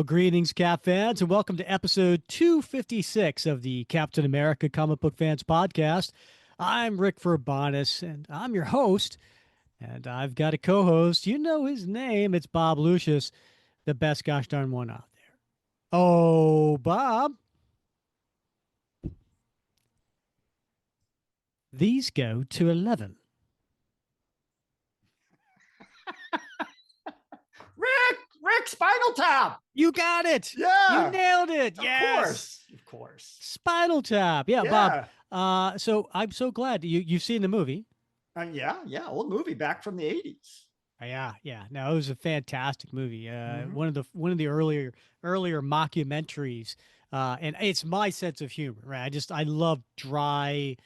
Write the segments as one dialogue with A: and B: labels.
A: Well, greetings, Cap fans, and welcome to episode 256 of the Captain America Comic Book Fans Podcast. I'm Rick Verbonis, and I'm your host, and I've got a co-host. You know his name. It's Bob Lucius, the best gosh darn one out there. Oh, Bob. These go to 11.
B: Rick, Spinal Tap.
A: You got it.
B: Yeah.
A: You nailed it. Yes.
B: Of course.
A: Spinal Tap. Yeah,
B: Yeah.
A: Bob. So I'm so glad you've seen the movie.
B: Yeah. Old movie back from the 80s.
A: Yeah. No, it was a fantastic movie.
B: Mhm.
A: One of the earlier mockumentaries. And it's my sense of humor, right? I love dry,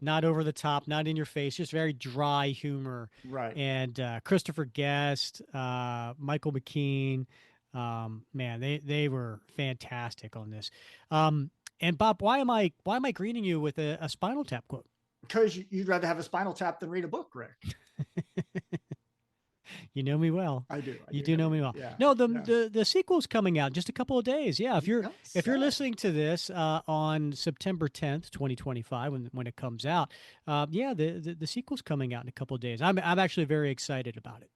A: not over the top, not in your face, just very dry humor.
B: Right.
A: And Christopher Guest, Michael McKean, man, they were fantastic on this. And Bob, why am I greeting you with a Spinal Tap quote?
B: Because you'd rather have a Spinal Tap than read a book, Rick.
A: You know me well.
B: I do.
A: You do know me well.
B: Yeah.
A: No,
B: Yeah.
A: the sequel's coming out in just a couple of days. Yeah, if you're listening to this on September 10th, 2025, when it comes out, yeah, the sequel's coming out in a couple of days. I'm actually very excited about it.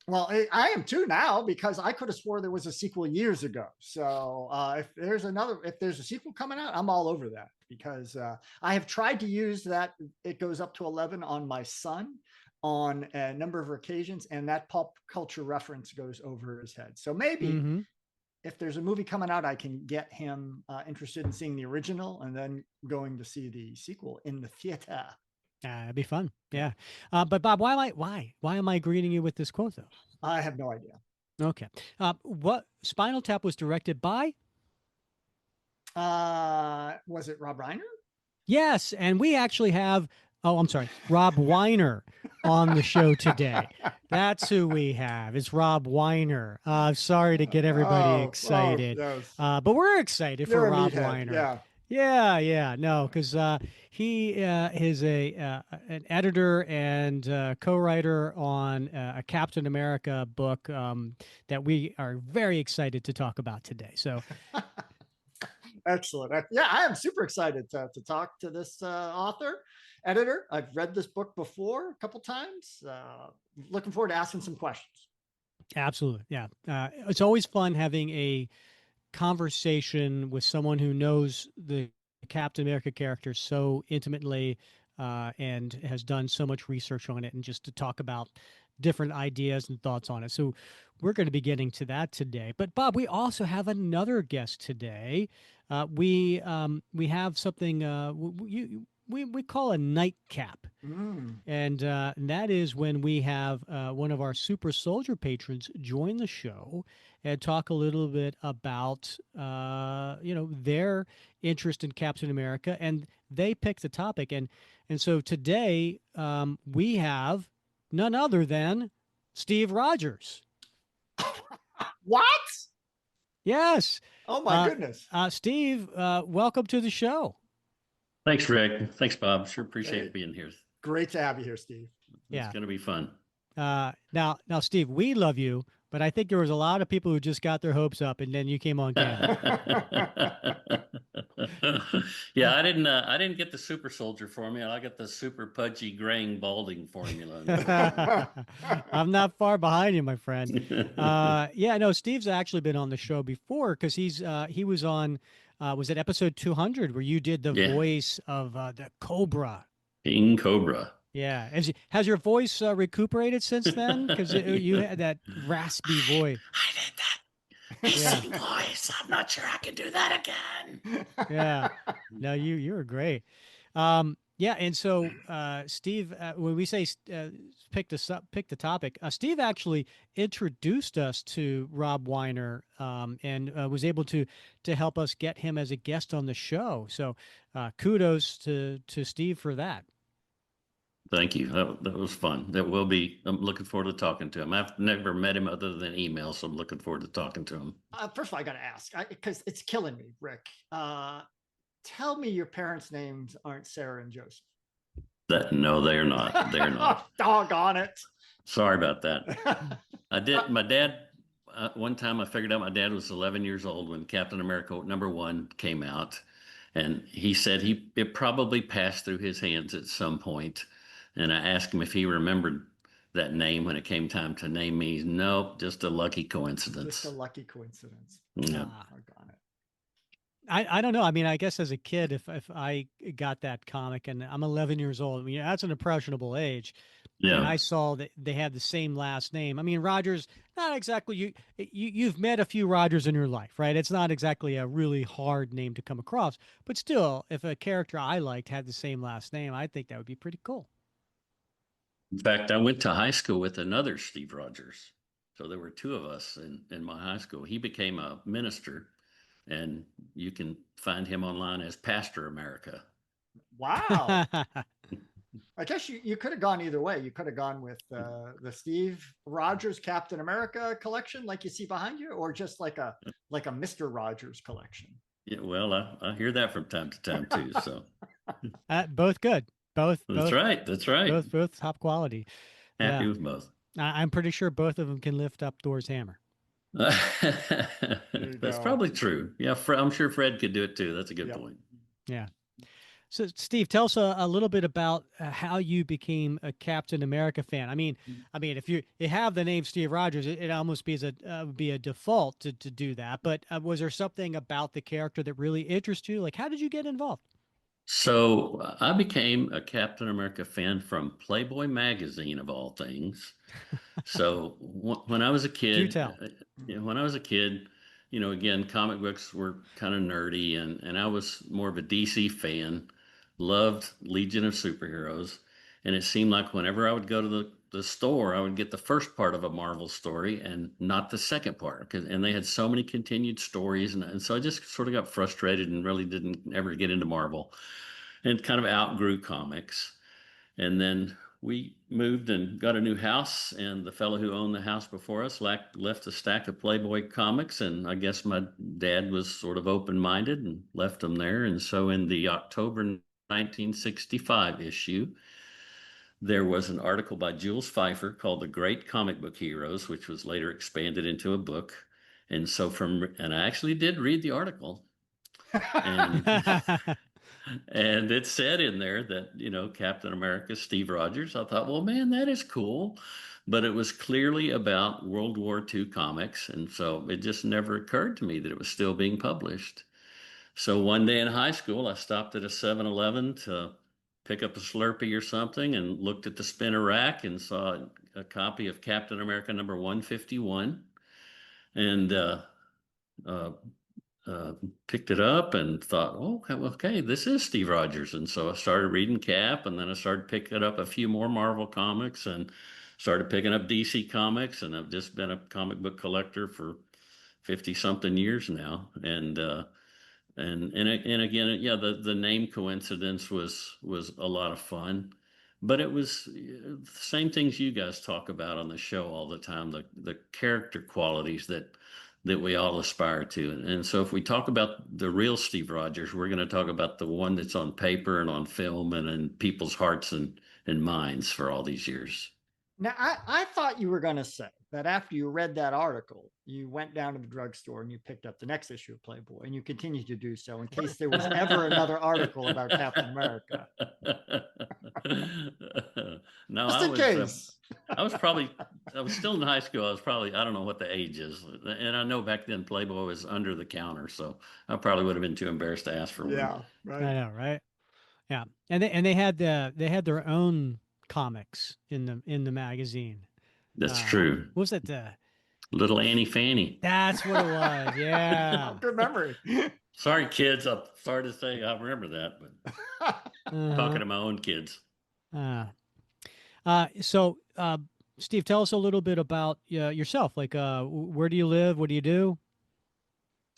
B: Well, I am too now because I could have swore there was a sequel years ago. So if there's a sequel coming out, I'm all over that because I have tried to use that. It goes up to 11 on my son on a number of occasions, and that pop culture reference goes over his head. So maybe if there's a movie coming out, I can get him interested in seeing the original and then going to see the sequel in the theater.
A: It'd be fun. Yeah. But Bob, why am I greeting you with this quote though?
B: I have no idea.
A: Okay. What Spinal Tap was directed by?
B: Was it Rob Reiner?
A: Yes, and we actually have, oh, I'm sorry, Rob Weiner on the show today. That's who we have. It's Rob Weiner. Sorry to get everybody excited,
B: yes.
A: but we're excited for Rob Weiner. Yeah. No, because he is an editor and co-writer on a Captain America book that we are very excited to talk about today. So.
B: Excellent. Yeah, I am super excited to talk to this editor. I've read this book before a couple times. Looking forward to asking some questions.
A: Absolutely. Yeah. It's always fun having a conversation with someone who knows the Captain America character so intimately and has done so much research on it, and just to talk about different ideas and thoughts on it. So we're going to be getting to that today. But Bob, we also have another guest today. We have something we call a nightcap. And that is when we have one of our super soldier patrons join the show and talk a little bit about their interest in Captain America, and they pick the topic. And so today we have none other than Steve Rogers.
B: What?
A: Yes.
B: Oh my goodness.
A: Steve, welcome to the show.
C: Thanks, Rick. Thanks, Bob. Sure appreciate being here.
B: Great to have you here, Steve.
C: It's going to be fun.
A: Now, Steve, we love you, but I think there was a lot of people who just got their hopes up, and then you came on camera.
C: Yeah, I didn't get the super soldier formula. I got the super pudgy, graying, balding formula.
A: I'm not far behind you, my friend. Yeah, no, Steve's actually been on the show before because he was on. Was it episode 200 where you did the voice of the Cobra?
C: King Cobra.
A: Yeah. Has your voice recuperated since then? Because you had that raspy voice.
C: I did that. Same voice. I'm not sure I can do that again.
A: Yeah. No, you were great. Yeah, and so Steve, when we say pick the topic, Steve actually introduced us to Rob Weiner and was able to help us get him as a guest on the show. So kudos to Steve for that.
C: Thank you. That was fun. I'm looking forward to talking to him. I've never met him other than email, so I'm looking forward to talking to him.
B: First of all, I got to ask, because it's killing me, Rick. Tell me your parents' names aren't Sarah and Joseph.
C: No, they're not. They're not.
B: Doggone it.
C: Sorry about that. My dad one time I figured out my dad was 11 years old when Captain America #1 came out, and he said it probably passed through his hands at some point. And I asked him if he remembered that name when it came time to name me. Nope, just a lucky
B: Just a
C: coincidence.
B: lucky coincidence.
C: Yeah.
A: Ah,
B: Doggone it.
A: I don't know. I mean, I guess as a kid, if I got that comic and I'm 11 years old, I mean, that's an impressionable age, and
C: Yeah.
A: I saw that they had the same last name. I mean, Rogers, not exactly you've met a few Rogers in your life, right? It's not exactly a really hard name to come across, but still, if a character I liked had the same last name, I think that would be pretty cool.
C: In fact, I went to high school with another Steve Rogers. So there were two of us in my high school. He became a minister, and you can find him online as Pastor America.
B: Wow. I guess you could have gone either way. You could have gone with the Steve Rogers Captain America collection, like you see behind you, or just like a Mister Rogers collection.
C: Yeah, well, I hear that from time to time too. So
A: Both good. Both,
C: that's
A: both,
C: right. That's right.
A: both top quality.
C: Happy
A: Yeah,
C: with both.
A: I'm pretty sure both of them can lift up Thor's hammer.
B: There you
C: That's
B: go.
C: probably true. Yeah, I'm sure Fred could do it too. That's a good
B: Yep.
C: point.
A: Yeah. So, Steve, tell us a little bit about how you became a Captain America fan. I mean, if you have the name Steve Rogers, it almost be would be a default to do that. But was there something about the character that really interests you? Like, how did you get involved?
C: So I became a Captain America fan from Playboy magazine of all things. So when I was a
A: Do
C: kid,
A: tell.
C: when I was a kid, again, comic books were kind of nerdy, and I was more of a DC fan. Loved Legion of Superheroes, and it seemed like whenever I would go to the store, I would get the first part of a Marvel story and not the second part, and they had so many continued stories, and so I just sort of got frustrated and really didn't ever get into Marvel, and kind of outgrew comics. And then we moved and got a new house, and the fellow who owned the house before us left a stack of Playboy comics, and I guess my dad was sort of open-minded and left them there. And so in the October 1965 issue, there was an article by Jules Pfeiffer called The Great Comic Book Heroes, which was later expanded into a book. And I actually did read the article, and and it said in there that, Captain America, Steve Rogers. I thought, well, man, that is cool. But it was clearly about World War II comics. And so it just never occurred to me that it was still being published. So one day in high school, I stopped at a 7-Eleven to pick up a Slurpee or something and looked at the spinner rack and saw a copy of Captain America #151. And uh, picked it up and thought, oh, okay, this is Steve Rogers. And so I started reading Cap, and then I started picking up a few more Marvel comics and started picking up DC comics. And I've just been a comic book collector for 50 something years now. And again, yeah, the name coincidence was a lot of fun, but it was the same things you guys talk about on the show all the time, the character qualities that we all aspire to. And so if we talk about the real Steve Rogers, we're going to talk about the one that's on paper and on film and in people's hearts and minds for all these years.
B: Now, I thought you were going to say that after you read that article, you went down to the druggor and you picked up the next issue of Playboy, and you continue to do so in case there was ever another article about Captain America.
C: No,
B: Just in case.
C: I was still in high school. I was probably, I don't know what the age is. And I know back then Playboy was under the counter. So I probably would have been too embarrassed to ask for one.
B: Yeah,
A: I
B: right.
A: know, right? Yeah, and they had their own comics in the magazine.
C: That's true.
A: What was that?
C: Little Annie Fanny.
A: That's what it was. Yeah.
B: Good memory.
C: Sorry, kids. I'm sorry to say I remember that, but talking to my own kids.
A: So, Steve, tell us a little bit about yourself. Like, where do you live? What do you do?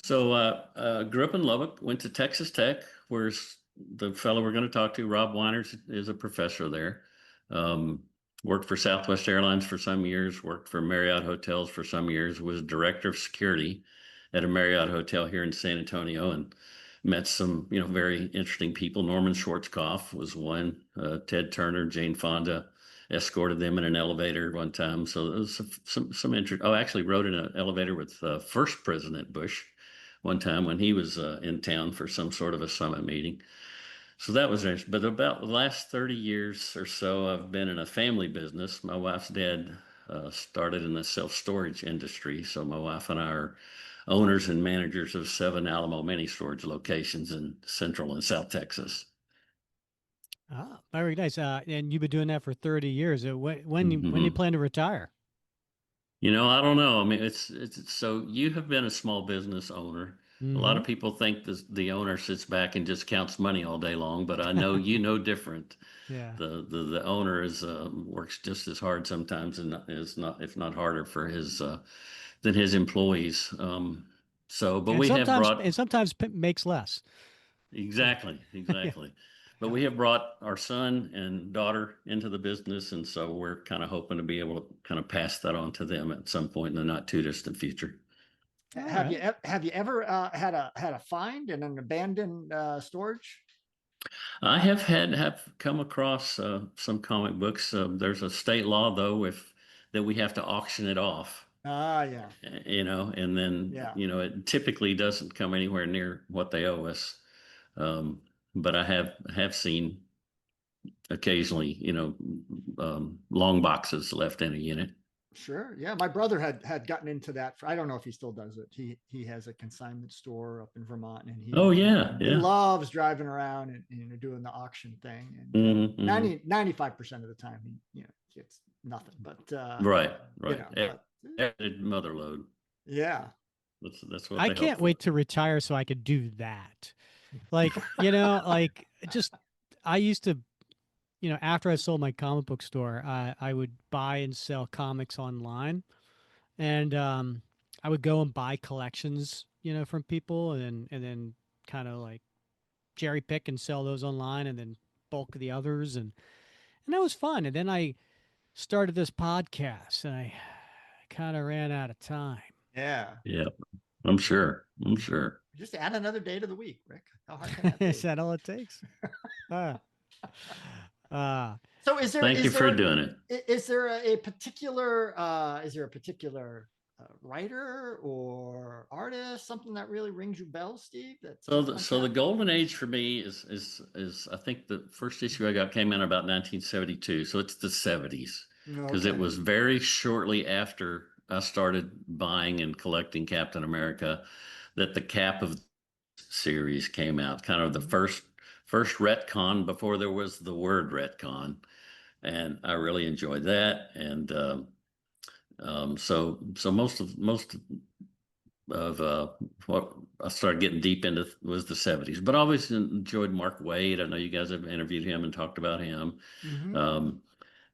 C: So, grew up in Lubbock, went to Texas Tech, where the fellow we're going to talk to, Rob Weiner, is a professor there. Worked for Southwest Airlines for some years, worked for Marriott Hotels for some years, was director of security at a Marriott hotel here in San Antonio, and met some, very interesting people. Norman Schwarzkopf was one, Ted Turner, Jane Fonda, escorted them in an elevator one time. So there was some interest. Oh, I actually rode in an elevator with first President Bush one time when he was in town for some sort of a summit meeting. So that was interesting. But about the last 30 years or so, I've been in a family business. My wife's dad started in the self storage industry. So my wife and I are owners and managers of 7 Alamo mini storage locations in Central and South Texas.
A: Ah, very nice. And you've been doing that for 30 years. When do you
C: Hmm.
A: plan to retire?
C: I don't know. I mean, it's so you have been a small business owner. A lot
A: Mm-hmm.
C: of people think the owner sits back and just counts money all day long, but I know you know different.
A: Yeah.
C: The owner is works just as hard sometimes, and is not if not harder for his than his employees. But we have brought
A: And sometimes makes less. Yeah.
C: exactly,
A: Yeah.
C: exactly. But we have brought our son and daughter into the business, and so we're kind of hoping to be able to kind of pass that on to them at some point in the not too distant future.
A: All
B: Have
A: right.
B: you have you ever had a find in an abandoned storage?
C: I have come across some comic books. There's a state law though, if that we have to auction it off.
B: Ah, yeah,
C: And then
B: yeah,
C: it typically doesn't come anywhere near what they owe us. Um, but I have seen occasionally, long boxes left in a unit.
B: sure. Yeah, my brother had gotten into that. I don't know if he still does it. He has a consignment store up in Vermont, and
C: Oh yeah,
B: he
C: yeah.
B: loves driving around and doing the auction thing. And
C: Hmm, hmm.
B: 95% of the time, he gets nothing. But
C: Right, right.
B: but
C: Added mother load.
B: yeah,
C: That's what
A: I
C: they hope
A: can't
C: for.
A: wait to retire so I could do that. Like just I used to, after I sold my comic book store, I would buy and sell comics online, and I would go and buy collections, from people, and then kind of like cherry pick and sell those online, and then bulk the others, and that was fun. And then I started this podcast, and I kind of ran out of time.
B: yeah.
C: Yeah, I'm sure. I'm sure.
B: Just add another day to the week, Rick. How hard can that
A: Is
B: be?
A: that all it takes? Uh, uh,
B: So
C: Thank you for doing it.
B: is there a particular writer or artist, something that really rings your bell, Steve, that's
C: So
B: on
C: the
B: tap?
C: golden age for me is I think the first issue I got came in about 1972, so it's the 70s because it
B: Okay.
C: was very shortly after I started buying and collecting Captain America that the Cap of the series came out, kind of the
B: Mhm.
C: first retcon before there was the word retcon, and I really enjoyed that. And so most of what I started getting deep into was the 70s. But I always enjoyed Mark Waid. I know you guys have interviewed him and talked about him.
B: Mhm.
C: Um,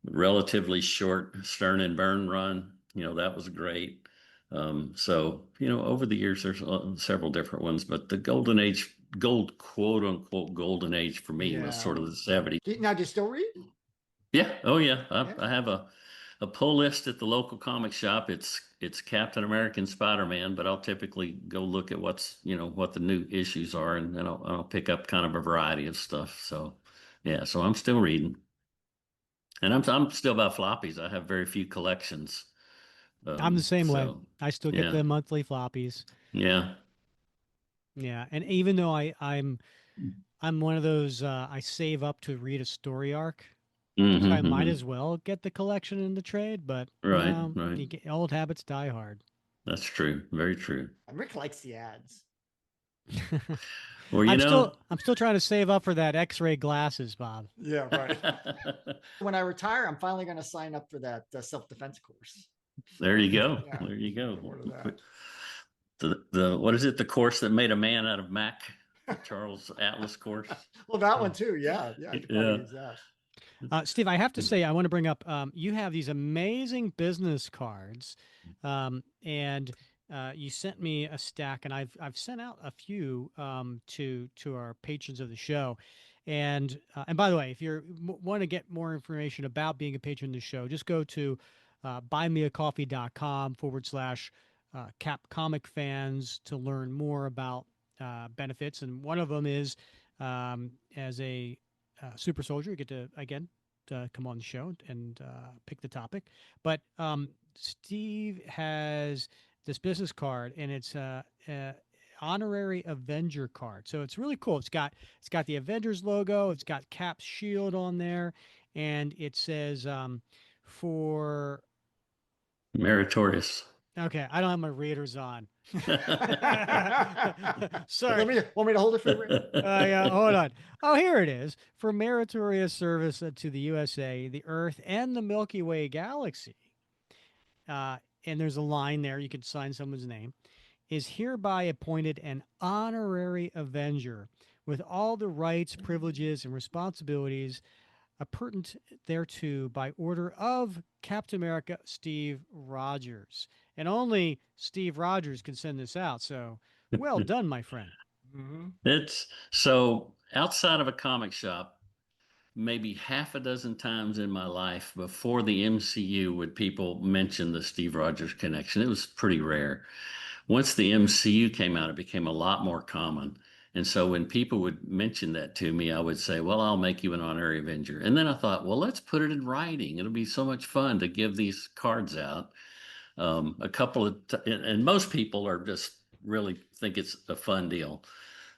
C: Relatively short Stern and Byrne run, that was great. Over the years, there's several different ones, but the golden age, quote unquote, golden age for me was
B: Yeah.
C: sort of the 70s.
B: Now, do you still read?
C: Yeah. Oh, yeah.
B: Yeah.
C: I have a pull list at the local comic shop. It's Captain America and Spider-Man, but I'll typically go look at what the new issues are, and then I'll pick up kind of a variety of stuff. So, yeah. So I'm still reading, and I'm still about floppies. I have very few collections.
A: I'm the same way.
C: So,
A: I still get
C: yeah,
A: the monthly floppies.
C: yeah.
A: Yeah, and even though I'm one of those, I save up to read a story arc, so I
C: Hmm,
A: might
C: hmm.
A: as well get the collection in the trade. But
C: Right, right.
A: old habits die hard.
C: That's true. Very true.
B: Rick likes the ads.
C: Well,
A: I'm still trying to save up for that X-ray glasses, Bob.
B: Yeah, right. When I retire, I'm finally going to sign up for that self-defense course.
C: there
B: So
C: you go.
B: yeah,
C: There you go.
B: get more of that.
C: The what is it? The course that made a man out of Mac, the Charles Atlas course.
B: Well, that
A: Yeah.
B: one too. Yeah, yeah. I could probably
C: Yeah.
B: use that.
A: Steve, I have to say, I want to bring up, you have these amazing business cards, and you sent me a stack, and I've sent out a few to our patrons of the show, and by the way, if you want to get more information about being a patron of the show, just go to buymeacoffee.com/, Cap Comic Fans to learn more about benefits, and one of them is, as a super soldier, you get to again come on the show and pick the topic. But Steve has this business card, and it's a honorary Avenger card. So it's really cool. It's got the Avengers logo. It's got Cap's shield on there, and it says for
C: Meritorious.
A: okay, I don't have my readers on. Sorry.
B: Want me to hold it for you?
A: Yeah, hold on. Oh, here it is. For meritorious service to the USA, the Earth, and the Milky Way galaxy. And there's a line there. You could sign someone's name. Is hereby appointed an honorary Avenger with all the rights, privileges, and responsibilities appurtenant thereto by order of Captain America Steve Rogers. And only Steve Rogers can send this out. So well done, my friend.
B: Mm-hmm.
C: It's so outside of a comic shop, maybe half a dozen times in my life before the MCU would people mention the Steve Rogers connection. It was pretty rare. Once the MCU came out, it became a lot more common. And so when people would mention that to me, I would say, well, I'll make you an honorary Avenger. And then I thought, well, let's put it in writing. It'll be so much fun to give these cards out. A couple of, and most people are just really think it's a fun deal.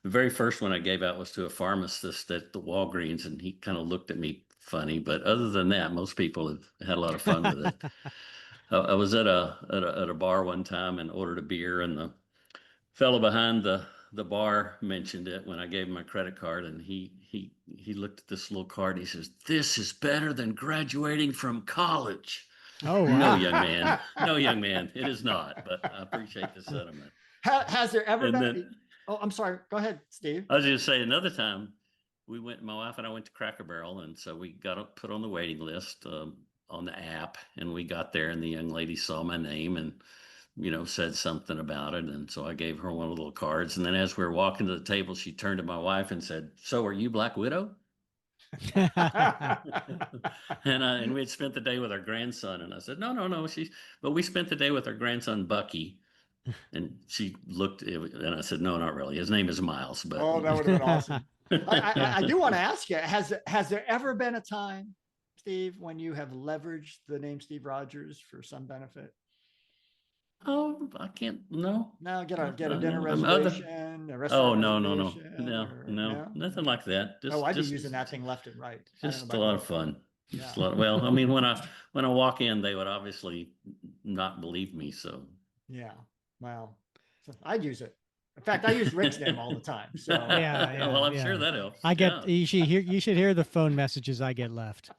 C: The very first one I gave out was to a pharmacist at the Walgreens, and he kind of looked at me funny. But other than that, most people have had a lot of fun with it. I was at a bar one time and ordered a beer, and the fellow behind the bar mentioned it when I gave him my credit card, and he looked at this little card. He says, "This is better than graduating from college."
A: Oh,
C: No,
A: wow.
C: young man. No, young man. It is not. But I appreciate the sentiment.
B: Has there ever
C: And
B: been?
C: then
B: Oh, I'm sorry. Go ahead, Steve.
C: I was going to say another time my wife and I went to Cracker Barrel, and so we got put on the waiting list on the app, and we got there, and the young lady saw my name and said something about it, and so I gave her one of the little cards, and then as we were walking to the table, she turned to my wife and said, "So, are you Black Widow?" and we had spent the day with our grandson, and I said, "No, no, no." But we spent the day with our grandson Bucky, and she looked, and I said, "No, not really. His name is Miles." But
B: Oh, that would have been awesome.
A: Yeah.
B: I do want to ask you: has there ever been a time, Steve, when you have leveraged the name Steve Rogers for some benefit?
C: Oh, I can't. No,
B: No, get a
C: no,
B: dinner
C: no. Other.
B: reservation, a
C: Oh,
B: restaurant
C: no, no, no,
B: reservation,
C: no,
B: or
C: no,
B: no?
C: nothing like that.
B: Oh, I'd be using that thing left and right. I don't know
C: Just a
B: about
C: lot
B: you.
C: of fun. Just a
B: Yeah.
C: lot. Well, I mean, when I walk in, they would obviously not believe me. So.
B: Yeah. Well, so I'd use it. In fact, I use Rick's name all the time. So
A: Yeah,
C: Well, I'm
A: yeah.
C: sure that helps.
A: I get
C: Yeah.
A: you should hear the phone messages I get left.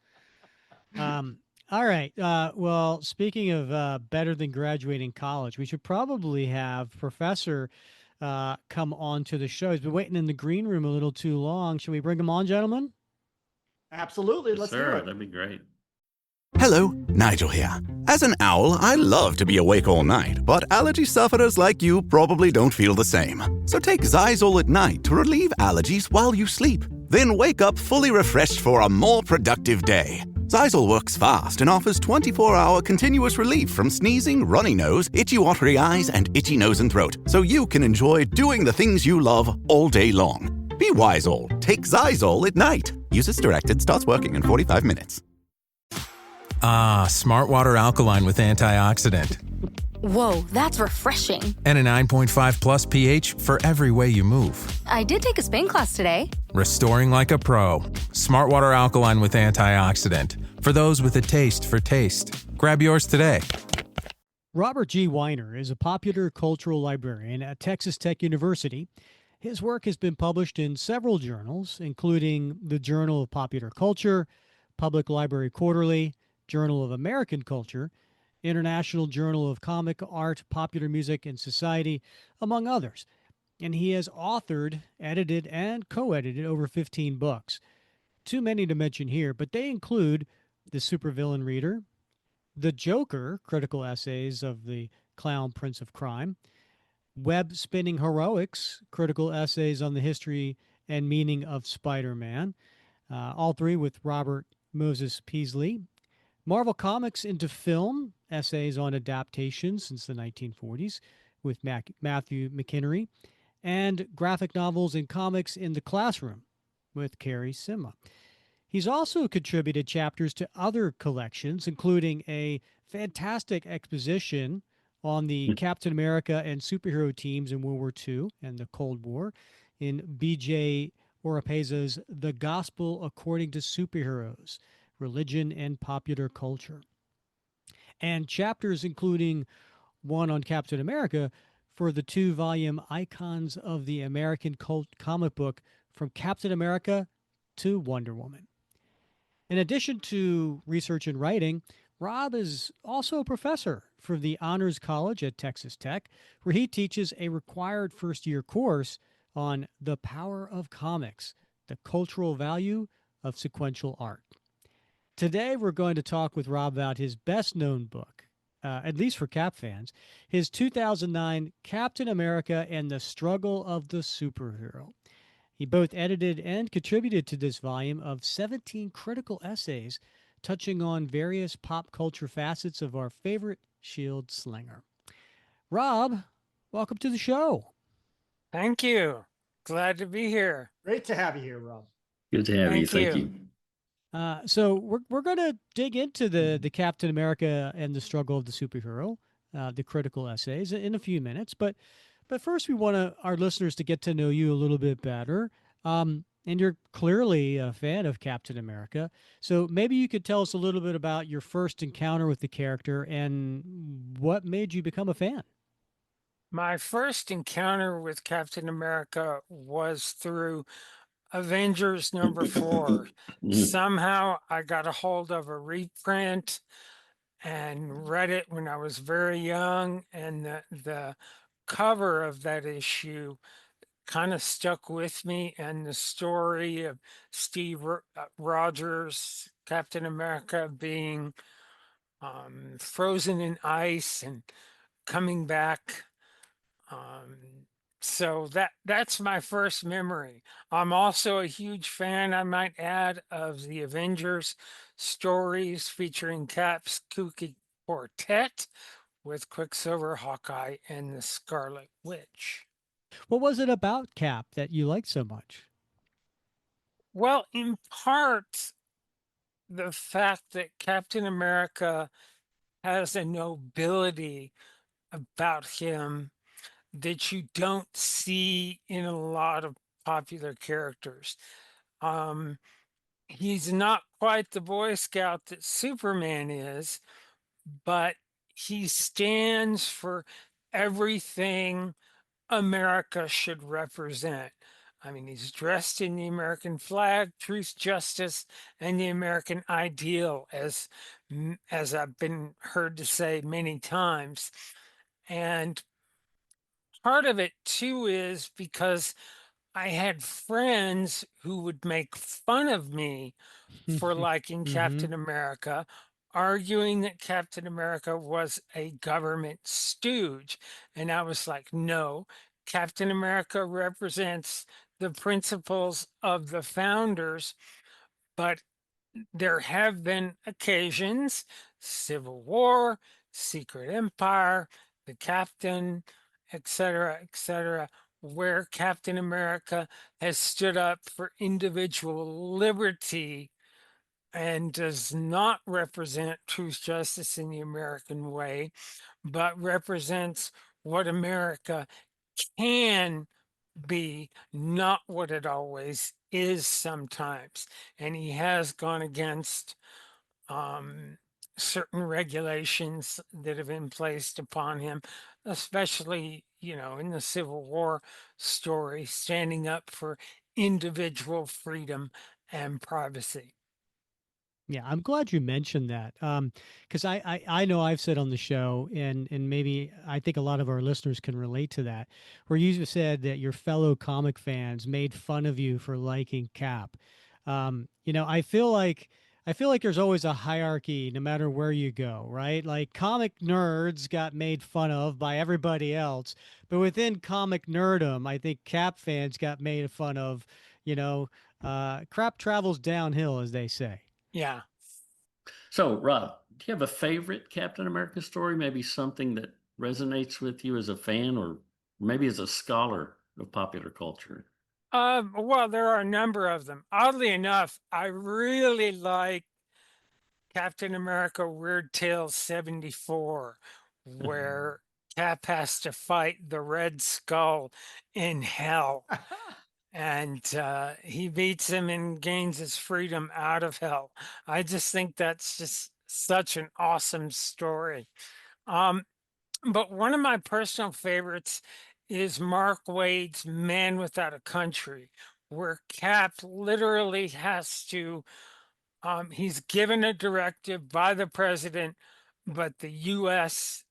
A: All right. Well, speaking of better than graduating college, we should probably have Professor come on to the show. He's been waiting in the green room a little too long. Should we bring him on, gentlemen?
B: absolutely,
C: Yes,
B: let's do
C: sir.
B: it.
C: That'd be great.
D: Hello, Nigel here. As an owl, I love to be awake all night, but allergy sufferers like you probably don't feel the same. So take Zysol at night to relieve allergies while you sleep. Then wake up fully refreshed for a more productive day. Zysol works fast and offers 24-hour continuous relief from sneezing, runny nose, itchy watery eyes, and itchy nose and throat, so you can enjoy doing the things you love all day long. Be wise all. Take Zysol at night. Use as directed. Starts working in 45 minutes.
E: Ah, Smart Water Alkaline with antioxidant.
F: Whoa, that's refreshing.
E: And a 9.5 plus pH for every way you move.
F: I did take a Spain class today.
E: Restoring like a pro. Smart Water Alkaline with antioxidant. For those with a taste for taste. Grab yours today.
A: Robert G. Weiner is a popular cultural librarian at Texas Tech University. His work has been published in several journals, including the Journal of Popular Culture, Public Library Quarterly, Journal of American Culture, International Journal of Comic, Art, Popular Music, and Society, among others. And he has authored, edited, and co-edited over 15 books. Too many to mention here, but they include The Supervillain Reader, The Joker, critical essays of the Clown Prince of Crime, Web Spinning Heroics, critical essays on the history and meaning of Spider-Man, all three with Robert Moses Peasley, Marvel Comics into Film, essays on adaptations since the 1940s with Matthew McKinney, and graphic novels and comics in the classroom with Carrie Simma. He's also contributed chapters to other collections, including a fantastic exposition on the Captain America and superhero teams in World War II and the Cold War in B.J. Orepeza's The Gospel According to Superheroes, Religion and Popular Culture. And chapters including one on Captain America for the 2-volume Icons of the American Cult comic book from Captain America to Wonder Woman. In addition to research and writing, Rob is also a professor for the Honors College at Texas Tech, where he teaches a required first year course on the power of comics, the cultural value of sequential art. Today, we're going to talk with Rob about his best known book, at least for Cap fans, his 2009 Captain America and the Struggle of the Superhero. He both edited and contributed to this volume of 17 critical essays touching on various pop culture facets of our favorite shield slinger. Rob, welcome to the show.
G: Thank you. Glad to be here.
B: Great to have you here, Rob.
C: Good to have you.
G: Thank
C: Thank
G: you.
C: you.
A: So we're going to dig into the Captain America and the Struggle of the Superhero, the critical essays, in a few minutes. But first, we want our listeners to get to know you a little bit better. And you're clearly a fan of Captain America. So maybe you could tell us a little bit about your first encounter with the character and what made you become a fan.
G: My first encounter with Captain America was through Avengers #4. Somehow I got a hold of a reprint and read it when I was very young, and the cover of that issue kind of stuck with me, and the story of Steve Rogers, Captain America, being frozen in ice and coming back. So that's my first memory. I'm also a huge fan, I might add, of the Avengers stories featuring Cap's kooky quartet with Quicksilver, Hawkeye, and the Scarlet Witch.
A: What was it about Cap that you liked so much?
G: Well, in part, the fact that Captain America has a nobility about him that you don't see in a lot of popular characters. He's not quite the Boy Scout that Superman is, but he stands for everything America should represent. I mean, he's dressed in the American flag, truth, justice, and the American ideal, as I've been heard to say many times. And part of it too is because I had friends who would make fun of me for liking
A: Mm-hmm.
G: Captain America, arguing that Captain America was a government stooge. And I was like, no, Captain America represents the principles of the founders, but there have been occasions, Civil War, Secret Empire, the Captain, etc., where Captain America has stood up for individual liberty and does not represent truth, justice in the American way, but represents what America can be, not what it always is sometimes. And he has gone against certain regulations that have been placed upon him, especially, in the Civil War story, standing up for individual freedom and privacy.
A: Yeah, I'm glad you mentioned that. Because I know I've said on the show, and maybe I think a lot of our listeners can relate to that, where you said that your fellow comic fans made fun of you for liking Cap. I feel like there's always a hierarchy no matter where you go, right? Like comic nerds got made fun of by everybody else, but within comic nerdom, I think Cap fans got made fun of. Crap travels downhill, as they say.
G: Yeah.
C: So, Rob, do you have a favorite Captain America story? Maybe something that resonates with you as a fan or maybe as a scholar of popular culture?
G: Well, there are a number of them. Oddly enough, I really like Captain America Weird Tales 74, where Cap has to fight the Red Skull in hell. And he beats him and gains his freedom out of hell. I just think that's just such an awesome story. Um, but one of my personal favorites is Mark Wade's Man Without a Country, where Cap literally has to, he's given a directive by the president, but the US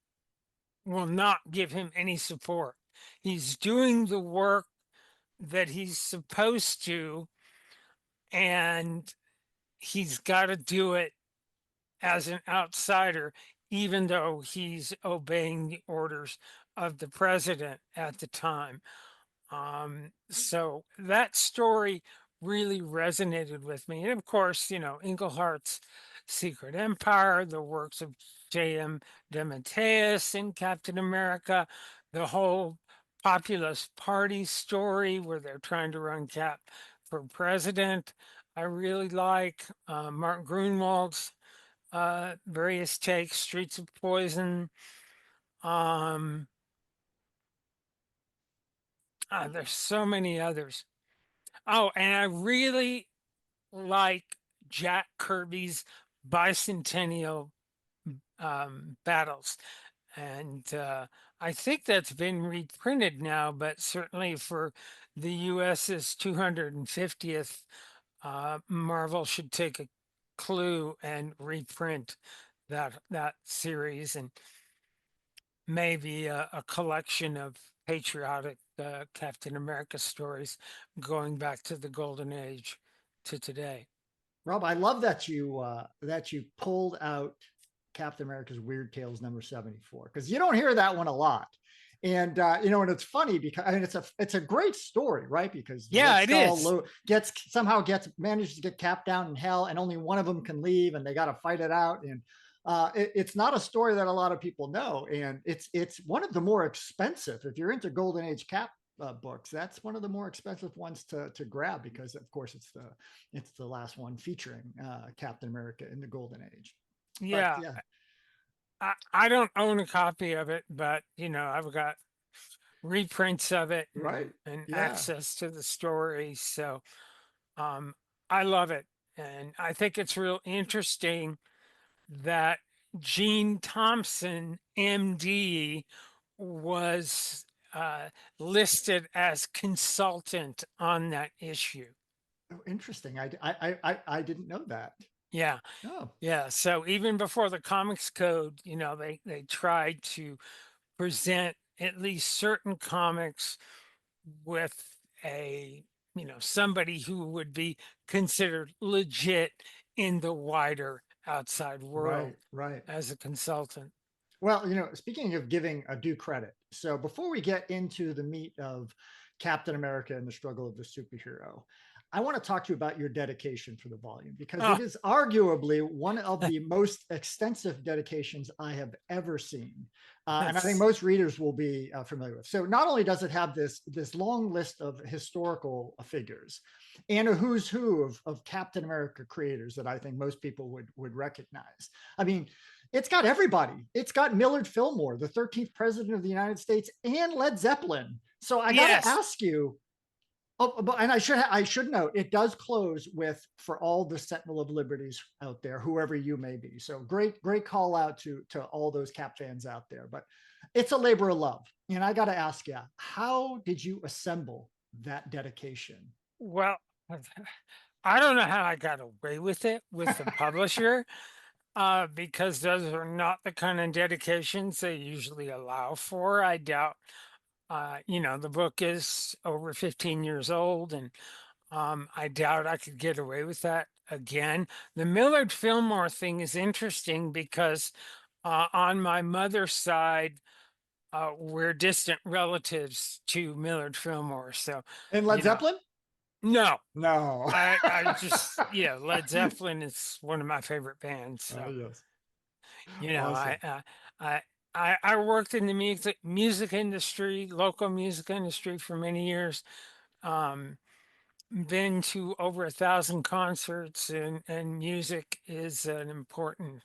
G: will not give him any support. He's doing the work that he's supposed to, and he's got to do it as an outsider, even though he's obeying the orders of the president at the time. So that story really resonated with me. And of course, Inglehart's Secret Empire, the works of J.M. DeMatteis in Captain America, the whole Populist Party story where they're trying to run Cap for president. I really like Mark Grunwald's various takes, Streets of Poison. Um, there's so many others. Oh, and I really like Jack Kirby's bicentennial battles. And I think that's been reprinted now, but certainly for the US's 250th, Marvel should take a clue and reprint that series, and maybe a collection of patriotic Captain America stories going back to the golden age to today.
B: Rob, I love that you pulled out Captain America's Weird Tales number 74, because you don't hear that one a lot. And and it's funny because it's a great story, right? Because the
G: Yeah,
B: Red
G: it
B: Skull
G: is.
B: manages to get Cap down in hell, and only one of them can leave, and they got to fight it out. And it's not a story that a lot of people know, and it's one of the more expensive. If you're into Golden Age Cap books, that's one of the more expensive ones to grab, because of course it's the last one featuring Captain America in the Golden Age. But
G: Yeah.
B: yeah,
G: I don't own a copy of it, but I've got reprints of it
B: right,
G: and
B: yeah.
G: access to the story. So um I love it. And I think it's real interesting that Gene Thompson, MD, was listed as consultant on that issue.
B: Oh, interesting. I didn't know that.
G: Yeah.
B: Oh,
G: Yeah. So even before the Comics Code, they tried to present at least certain comics with a, somebody who would be considered legit in the wider outside world
B: right, right.
G: as a consultant.
B: Well, speaking of giving a due credit, so before we get into the meat of Captain America and the struggle of the superhero, I want to talk to you about your dedication for the volume, because
G: Oh,
B: it is arguably one of the most extensive dedications I have ever seen. And I think
G: that's,
B: most readers will be familiar with. So not only does it have this long list of historical figures and a who's who of Captain America creators that I think most people would recognize. I mean, it's got everybody. It's got Millard Fillmore, the 13th president of the United States, and Led Zeppelin. So I got to
G: yes.
B: ask you. Oh, and I should note, it does close with "For all the Sentinel of Liberties out there, whoever you may be." So great call out to all those Cap fans out there. But it's a labor of love, and I got to ask you, how did you assemble that dedication?
G: Well, I don't know how I got away with it with the publisher, because those are not the kind of dedications they usually allow for. I doubt, the book is over 15 years old, and I doubt I could get away with that again. The Millard Fillmore thing is interesting because on my mother's side, we're distant relatives to Millard Fillmore. So,
B: And Led
G: you know,
B: Zeppelin?
G: no,
B: No.
G: I just, Led Zeppelin is one of my favorite bands.
B: Oh,
G: So,
B: yes.
G: you know,
B: Awesome.
G: I worked in the music industry, local music industry for many years. Um, been to over 1,000 concerts, and music is an important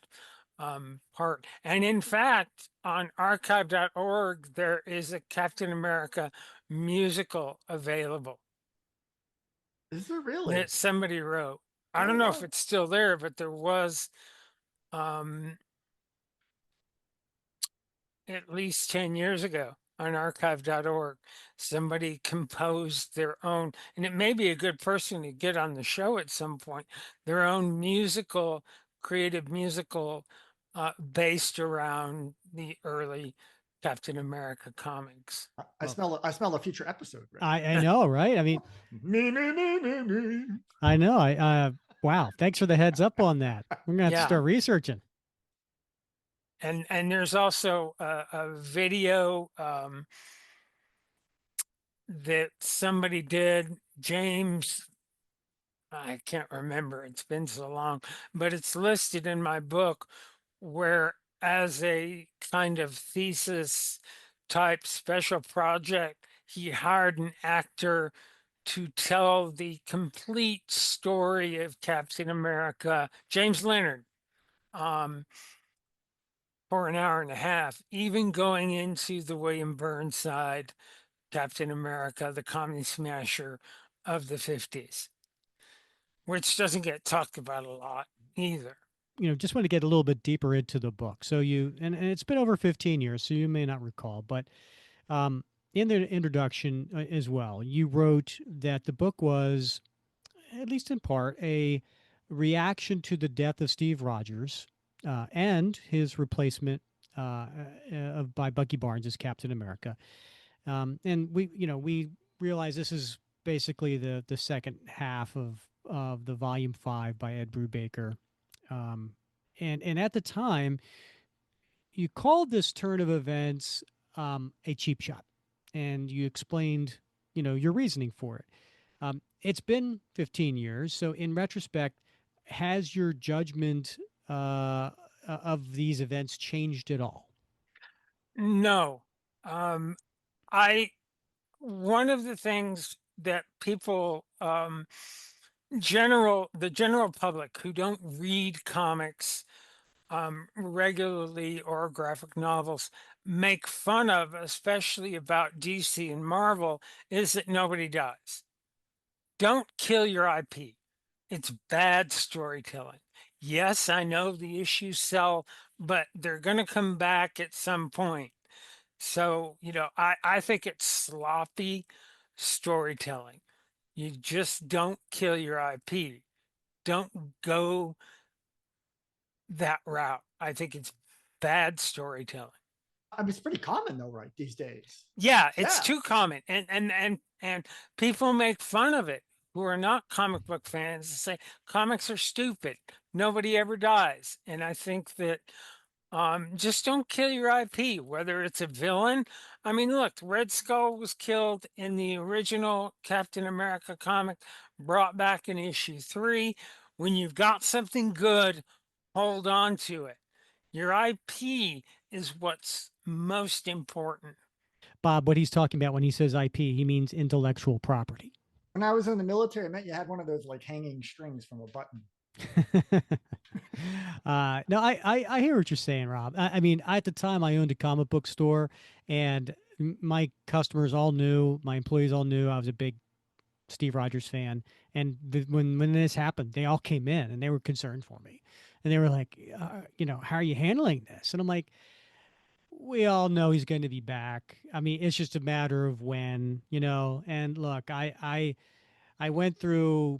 G: part. And in fact, on archive.org, there is a Captain America musical available
B: Is there really?
G: that somebody wrote. I
B: Oh
G: don't know if
B: wow.
G: it's still there, but there was um, at least 10 years ago on archive.org. Somebody composed their own, and it may be a good person to get on the show at some point, their own musical, creative musical based around the early Captain America comics.
A: Well,
B: I smell a future episode, Rick.
A: I know, right? I mean,
B: Me.
A: I know. Wow. Thanks for the heads up on that. We're gonna have to
G: Yeah.
A: start researching.
G: And there's also a video that somebody did, James, I can't remember, it's been so long, but it's listed in my book, where as a kind of thesis type special project, he hired an actor to tell the complete story of Captain America, James Leonard, um, for an hour and a half, even going into the William Burnside Captain America, the Commie Smasher of the 50s, which doesn't get talked about a lot either.
A: Just want to get a little bit deeper into the book. So and it's been over 15 years, so you may not recall, but um, in the introduction as well, you wrote that the book was, at least in part, a reaction to the death of Steve Rogers and his replacement by Bucky Barnes as Captain America. And we realize this is basically the second half of the volume 5 by Ed Brubaker. Um, and at the time, you called this turn of events a cheap shot, and you explained, your reasoning for it. It's been 15 years, so in retrospect, has your judgment of these events changed at all?
G: No, um, I one of the things that people the general public who don't read comics regularly or graphic novels make fun of, especially about DC and Marvel, is that nobody dies. Don't kill your IP. It's bad storytelling. Yes, I know the issues sell, but they're going to come back at some point. So, I think it's sloppy storytelling. You just don't kill your IP. Don't go that route. I think it's bad storytelling.
B: I mean, it's pretty common though, right, these days.
G: Yeah, it's
B: Yeah.
G: too common, and people make fun of it who are not comic book fans and say comics are stupid. Nobody ever dies, and I think that just don't kill your IP, whether it's a villain. I mean, look, Red Skull was killed in the original Captain America comic, brought back in issue 3. When you've got something good, hold on to it. Your IP is what's most important.
A: Bob, what he's talking about when he says IP, he means intellectual property.
B: When I was in the military, I meant you had one of those like hanging strings from a button.
A: No, I hear what you're saying, Rob. I mean, at the time, I owned a comic book store, and my customers all knew, my employees all knew I was a big Steve Rogers fan. And when this happened, they all came in and they were concerned for me, and they were like, how are you handling this? And I'm like, we all know he's going to be back. I mean, it's just a matter of when, And look, I went through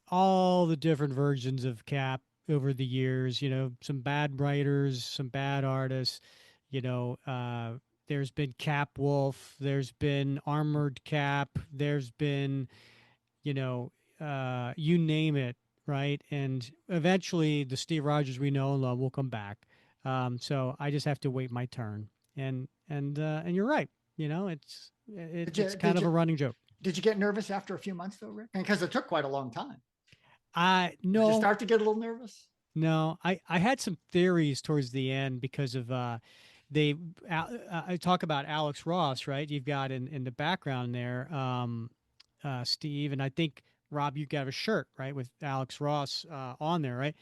A: all the different versions of Cap over the years, some bad writers, some bad artists, you know, uh, there's been Cap Wolf, there's been Armored Cap, there's been, you know, you name it, right? And eventually the Steve Rogers we know and love will come back. So I just have to wait my turn. And you're right. It's kind
B: Did
A: of
B: you
A: a running joke.
B: did you get nervous after a few months though, Rick? Because it took quite a long time.
A: I
B: Did you
A: no,
B: start to get a little nervous?
A: no. I had some theories towards the end because of they. I talk about Alex Ross, right? You've got in the background there, Steve, and I think Rob, you got a shirt, right, with Alex Ross on there, right?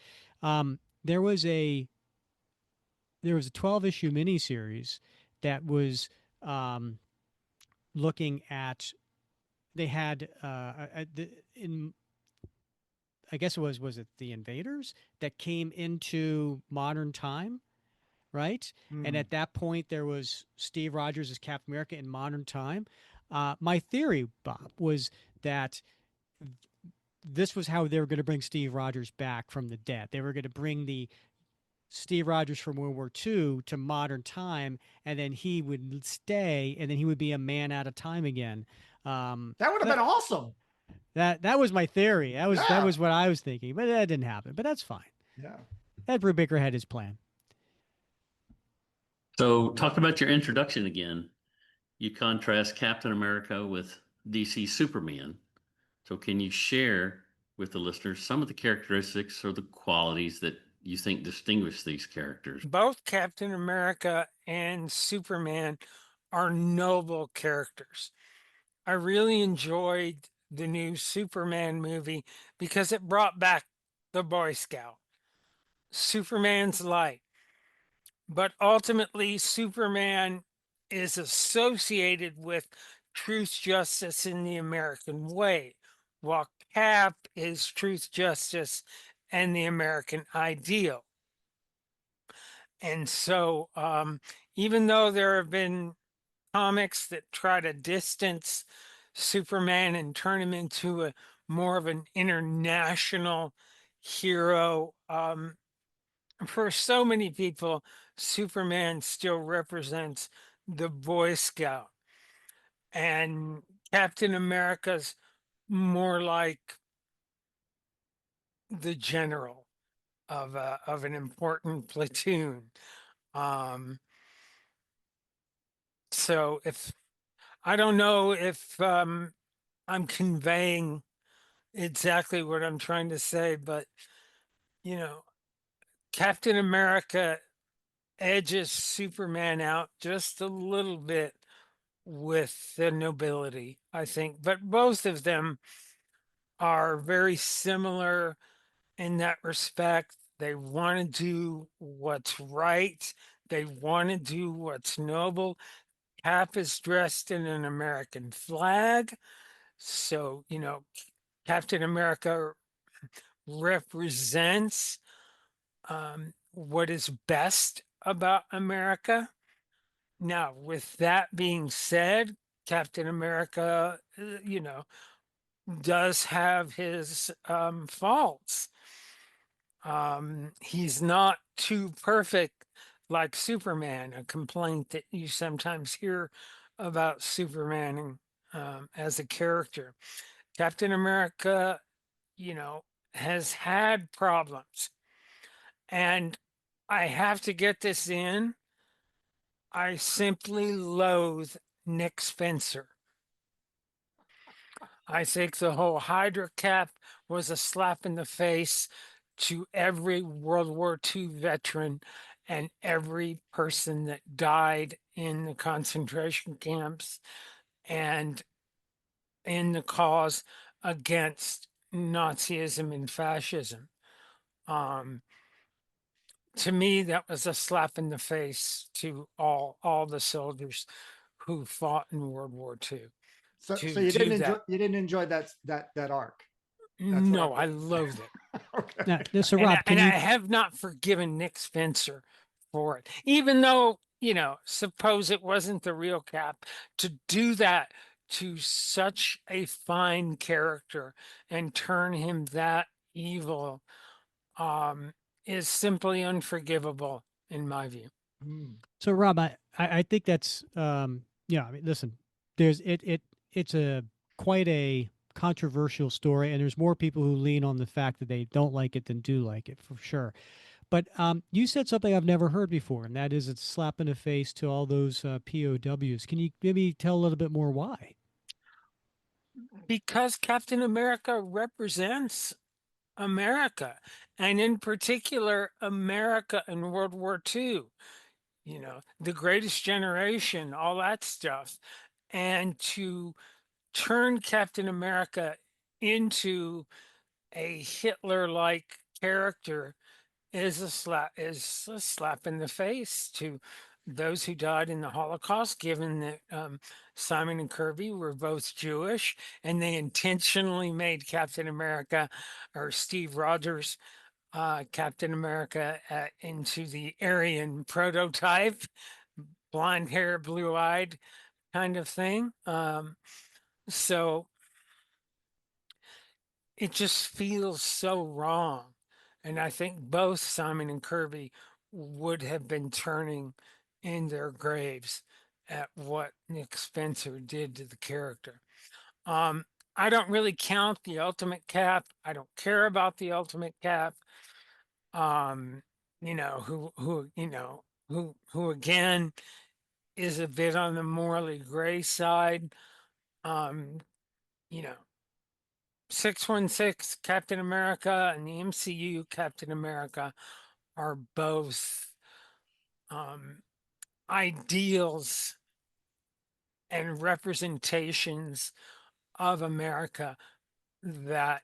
A: Um, there was a 12 issue miniseries that was um, looking at. They had in I guess was it the invaders that came into modern time, right? And
B: Hmm.
A: at that point, there was Steve Rogers as Captain America in modern time. My theory, Bob, was that this was how they were going to bring Steve Rogers back from the dead. They were going to bring the Steve Rogers from World War II to modern time, and then he would stay, and then he would be a man out of time again.
B: That would have been
A: That
B: awesome.
A: that was my theory. That
B: Yeah.
A: was what I was thinking, but that didn't happen. But that's fine.
B: Yeah.
A: Ed Brubaker had his plan.
C: So, talk about your introduction again. You contrast Captain America with DC Superman. So, can you share with the listeners some of the characteristics or the qualities that you think distinguish these characters?
G: Both Captain America and Superman are noble characters. I really enjoyed the new Superman movie because it brought back the Boy Scout, Superman's light. But ultimately, Superman is associated with truth, justice in the American way, while Cap is truth, justice, and the American ideal. And so, even though there have been comics that try to distance Superman and turn him into a more of an international hero, for so many people, Superman still represents the Boy Scout, and Captain America's more like the general of an important platoon. Um, so if I don't know if I'm conveying exactly what I'm trying to say, but you know, Captain America edges Superman out just a little bit with the nobility, I think. But both of them are very similar in that respect. They want to do what's right, they want to do what's noble. Cap is dressed in an American flag. So, Captain America represents what is best about America. Now, with that being said, Captain America, does have his faults. He's not too perfect like Superman, a complaint that you sometimes hear about Superman as a character. Captain America, you know, has had problems. And I have to get this in. I simply loathe Nick Spencer. I think the whole Hydra cap was a slap in the face to every World War II veteran and every person that died in the concentration camps and in the cause against Nazism and fascism. Um, to me, that was a slap in the face to all the soldiers who fought in World War II.
B: So
G: To
B: you didn't
G: do
B: enjoy
G: that,
B: that arc. That's what
G: no, I loathe it.
B: okay.
A: Now, so
G: And
A: Rob, can
G: I
A: you?
G: have not forgiven Nick Spencer for it, even though, suppose it wasn't the real Cap, to do that to such a fine character and turn him that evil um, is simply unforgivable in my view.
B: Hmm.
A: So Rob, I think that's yeah. I mean, listen, there's it's a quite a controversial story, and there's more people who lean on the fact that they don't like it than do like it for sure. But you said something I've never heard before, and that is it's a slap in the face to all those POWs. Can you maybe tell a little bit more why?
G: Because Captain America represents America, and in particular, America in World War II. The greatest generation, all that stuff. And to turn Captain America into a Hitler-like character is a slap in the face to those who died in the Holocaust, given that Simon and Kirby were both Jewish, and they intentionally made Captain America, or Steve Rogers, Captain America, into the Aryan prototype, blonde hair, blue eyed kind of thing. So it just feels so wrong. And I think both Simon and Kirby would have been turning in their graves at what Nick Spencer did to the character. Um, I don't really count the Ultimate Cap. I don't care about the Ultimate Cap. Um, who again is a bit on the morally gray side. Um, you know, 616 Captain America and the MCU Captain America are both um, ideals and representations of America that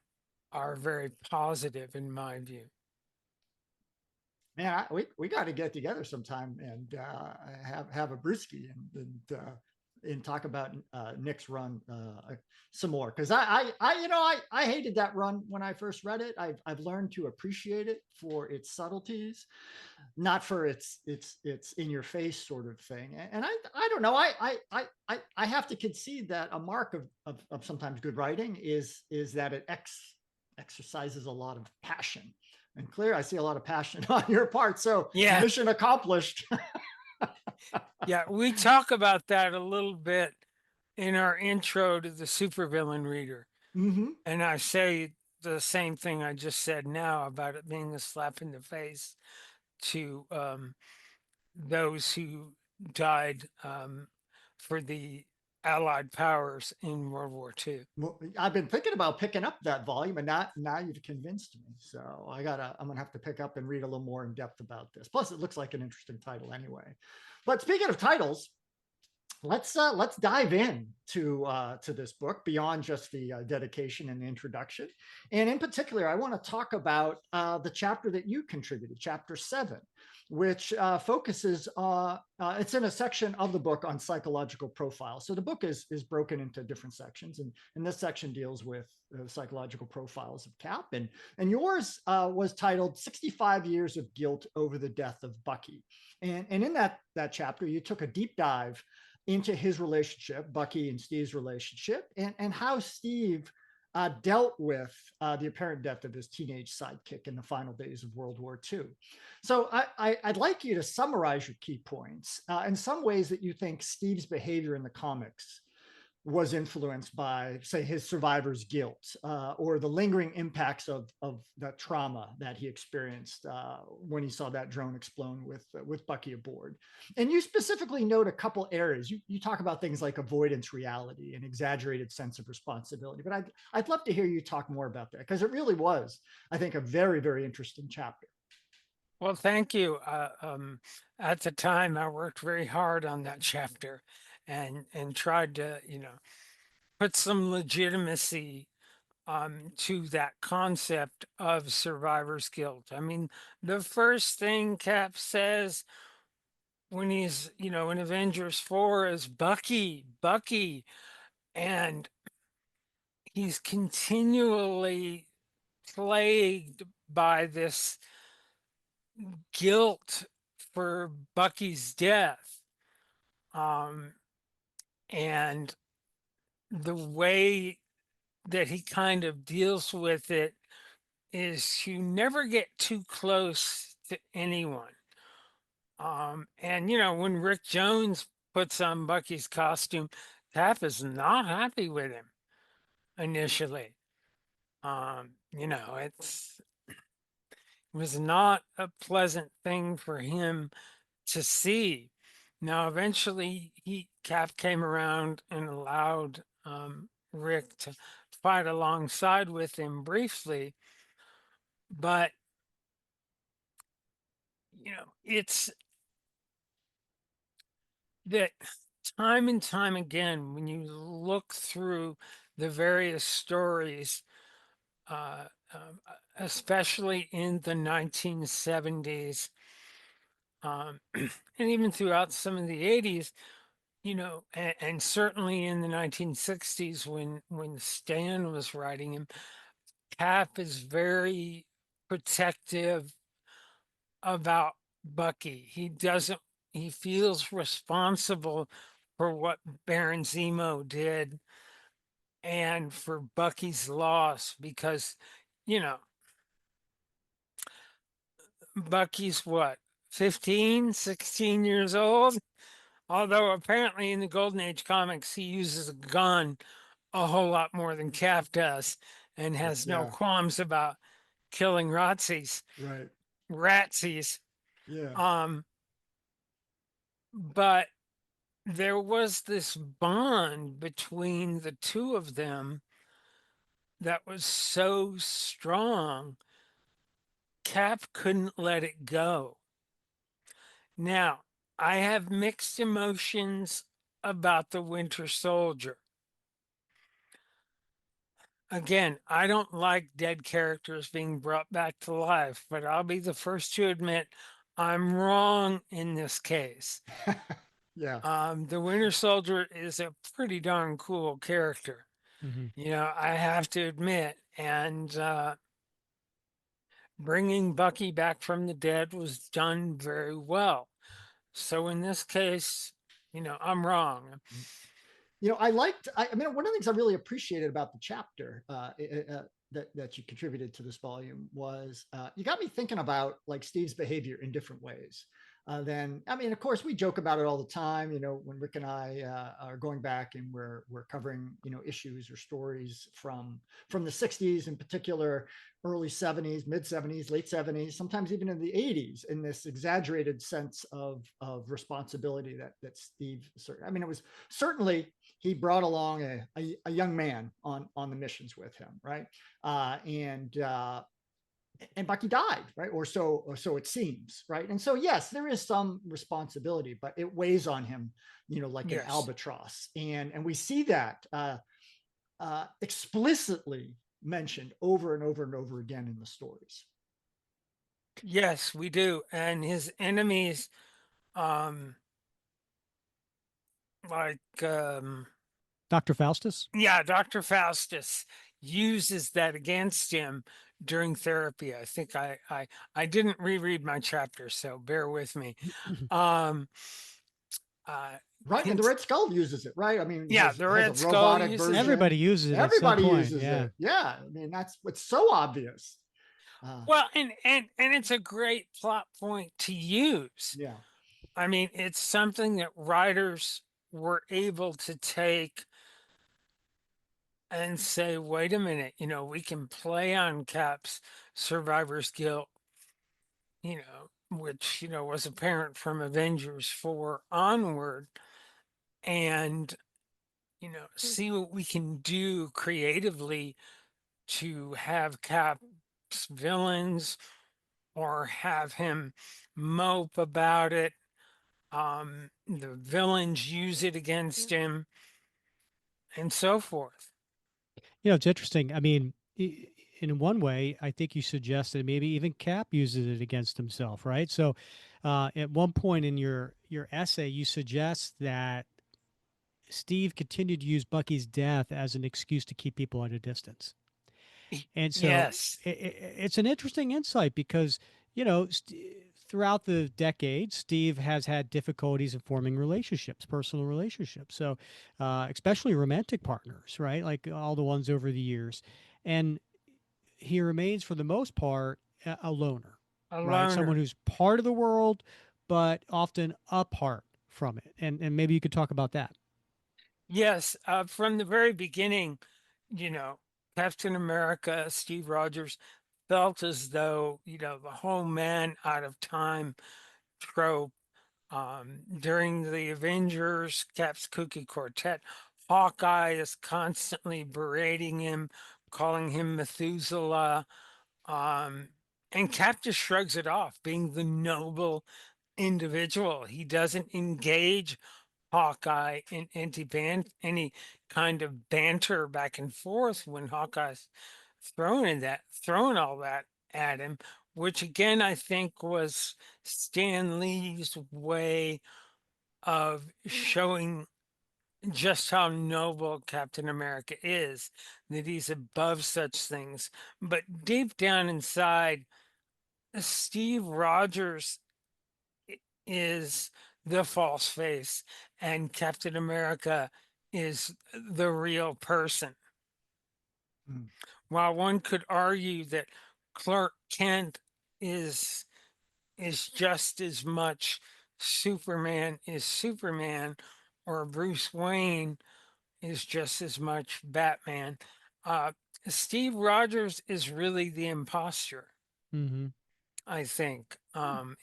G: are very positive in my view.
B: Man, we got to get together sometime and have a brewski and talk about Nick's run some more, because I hated that run when I first read it. I've learned to appreciate it for its subtleties, not for its in your face sort of thing. And I don't know. I have to concede that a mark of sometimes good writing is that it exercises a lot of passion. And clear, I see a lot of passion on your part. So
G: Yeah.
B: mission accomplished.
G: Yeah, we talk about that a little bit in our intro to the Supervillain Reader.
B: Mm-hmm.
G: And I say the same thing I just said now about it being a slap in the face to those who died for the Allied powers in World War II.
B: Well, I've been thinking about picking up that volume, and now you've convinced me. So I'm gonna have to pick up and read a little more in depth about this. Plus, it looks like an interesting title anyway. But speaking of titles, let's dive in to this book beyond just the dedication and the introduction. And in particular, I want to talk about the chapter that you contributed, chapter 7, which focuses it's in a section of the book on psychological profiles. So the book is broken into different sections, and this section deals with psychological profiles of Cap, and yours was titled 65 Years of Guilt Over the Death of Bucky. And in that chapter, you took a deep dive into his relationship, Bucky and Steve's relationship, and how Steve dealt with the apparent death of his teenage sidekick in the final days of World War II. So I'd like you to summarize your key points in some ways that you think Steve's behavior in the comics was influenced by, say, his survivor's guilt or the lingering impacts of that trauma that he experienced when he saw that drone explode with Bucky aboard. And you specifically note a couple areas. You talk about things like avoidance reality and exaggerated sense of responsibility. But I'd love to hear you talk more about that, because it really was, I think, a very, very interesting chapter.
G: Well, thank you. At the time, I worked very hard on that chapter and tried to, put some legitimacy to that concept of survivor's guilt. I mean, the first thing Cap says when he's, in Avengers 4 is Bucky, Bucky. And he's continually plagued by this guilt for Bucky's death. And the way that he kind of deals with it is you never get too close to anyone. And when Rick Jones puts on Bucky's costume, Cap is not happy with him initially. It was not a pleasant thing for him to see. Now, eventually, Cap came around and allowed Rick to fight alongside with him briefly, but it's that time and time again, when you look through the various stories, uh, especially in the 1970s, and even throughout some of the 80s, and certainly in the 1960s when Stan was writing him, Cap is very protective about Bucky. He feels responsible for what Baron Zemo did and for Bucky's loss because, you know, Bucky's what, 15, 16 years old? Although apparently in the Golden Age comics, he uses a gun a whole lot more than Cap does and has no
B: Yeah.
G: qualms about killing
B: Right.
G: Ratsies.
B: Yeah.
G: Um, but there was this bond between the two of them that was so strong, Cap couldn't let it go. Now, I have mixed emotions about the Winter Soldier. Again, I don't like dead characters being brought back to life, but I'll be the first to admit I'm wrong in this case.
B: Yeah.
G: The Winter Soldier is a pretty darn cool character,
A: Hmm.
G: I have to admit. And bringing Bucky back from the dead was done very well. So in this case, I'm wrong.
B: I mean, one of the things I really appreciated about the chapter that you contributed to this volume was you got me thinking about like Steve's behavior in different ways. Then, I mean, of course, we joke about it all the time. When Rick and I are going back and we're covering issues or stories from the '60s in particular, early '70s, mid '70s, late '70s, sometimes even in the '80s, in this exaggerated sense of responsibility that Steve. I mean, it was certainly he brought along a young man on the missions with him, right? And Bucky died, right? Or so it seems, right? And so yes, there is some responsibility, but it weighs on him, like an
G: Yes.
B: albatross, and we see that explicitly mentioned over and over and over again in the stories.
G: Yes, we do. And his enemies, um, like,
A: Dr. Faustus?
G: yeah, Dr. Faustus uses that against him during therapy. I think I didn't reread my chapter, so bear with me. Um, uh,
B: Right, and the
G: hint,
B: Red Skull uses it, right? I mean,
G: yeah, the
B: has a
G: Red Skull
B: robotic
G: uses it.
A: Everybody
B: version.
A: uses it at some
B: Everybody
A: point.
B: uses
A: Yeah.
B: it. Yeah, I mean that's what's so obvious.
G: Well, and it's a great plot point to use.
B: Yeah,
G: I mean, it's something that writers were able to take and say, wait a minute, we can play on Cap's survivor's guilt, which, was apparent from Avengers 4 onward, and, see what we can do creatively to have Cap's villains or have him mope about it. The villains use it against him and so forth.
A: It's interesting. I mean, in one way, I think you suggested maybe even Cap uses it against himself, right? So, at one point in your essay, you suggest that Steve continued to use Bucky's death as an excuse to keep people at a distance. And so
G: Yes.
A: it's an interesting insight because, throughout the decades, Steve has had difficulties in forming relationships, personal relationships. So, especially romantic partners, right? Like all the ones over the years. And he remains, for the most part, a loner,
G: A
A: right? Someone
G: loner.
A: who's part of the world, but often apart from it. And maybe you could talk about that.
G: Yes, from the very beginning, you know, Captain America, Steve Rogers felt as though, the whole man out of time trope during the Avengers, Cap's Kooky Quartet, Hawkeye is constantly berating him, calling him Methuselah. Um, and Cap just shrugs it off, being the noble individual. He doesn't engage Hawkeye in any kind of banter back and forth when Hawkeye's throwing all that at him, which again I think was Stan Lee's way of showing just how noble Captain America is, that he's above such things. But deep down inside, Steve Rogers is the false face, and Captain America is the real person.
B: Mm.
G: While one could argue that Clark Kent is just as much Superman is Superman, or Bruce Wayne is just as much Batman. Uh, Steve Rogers is really the imposter,
A: Mm-hmm.
G: I think,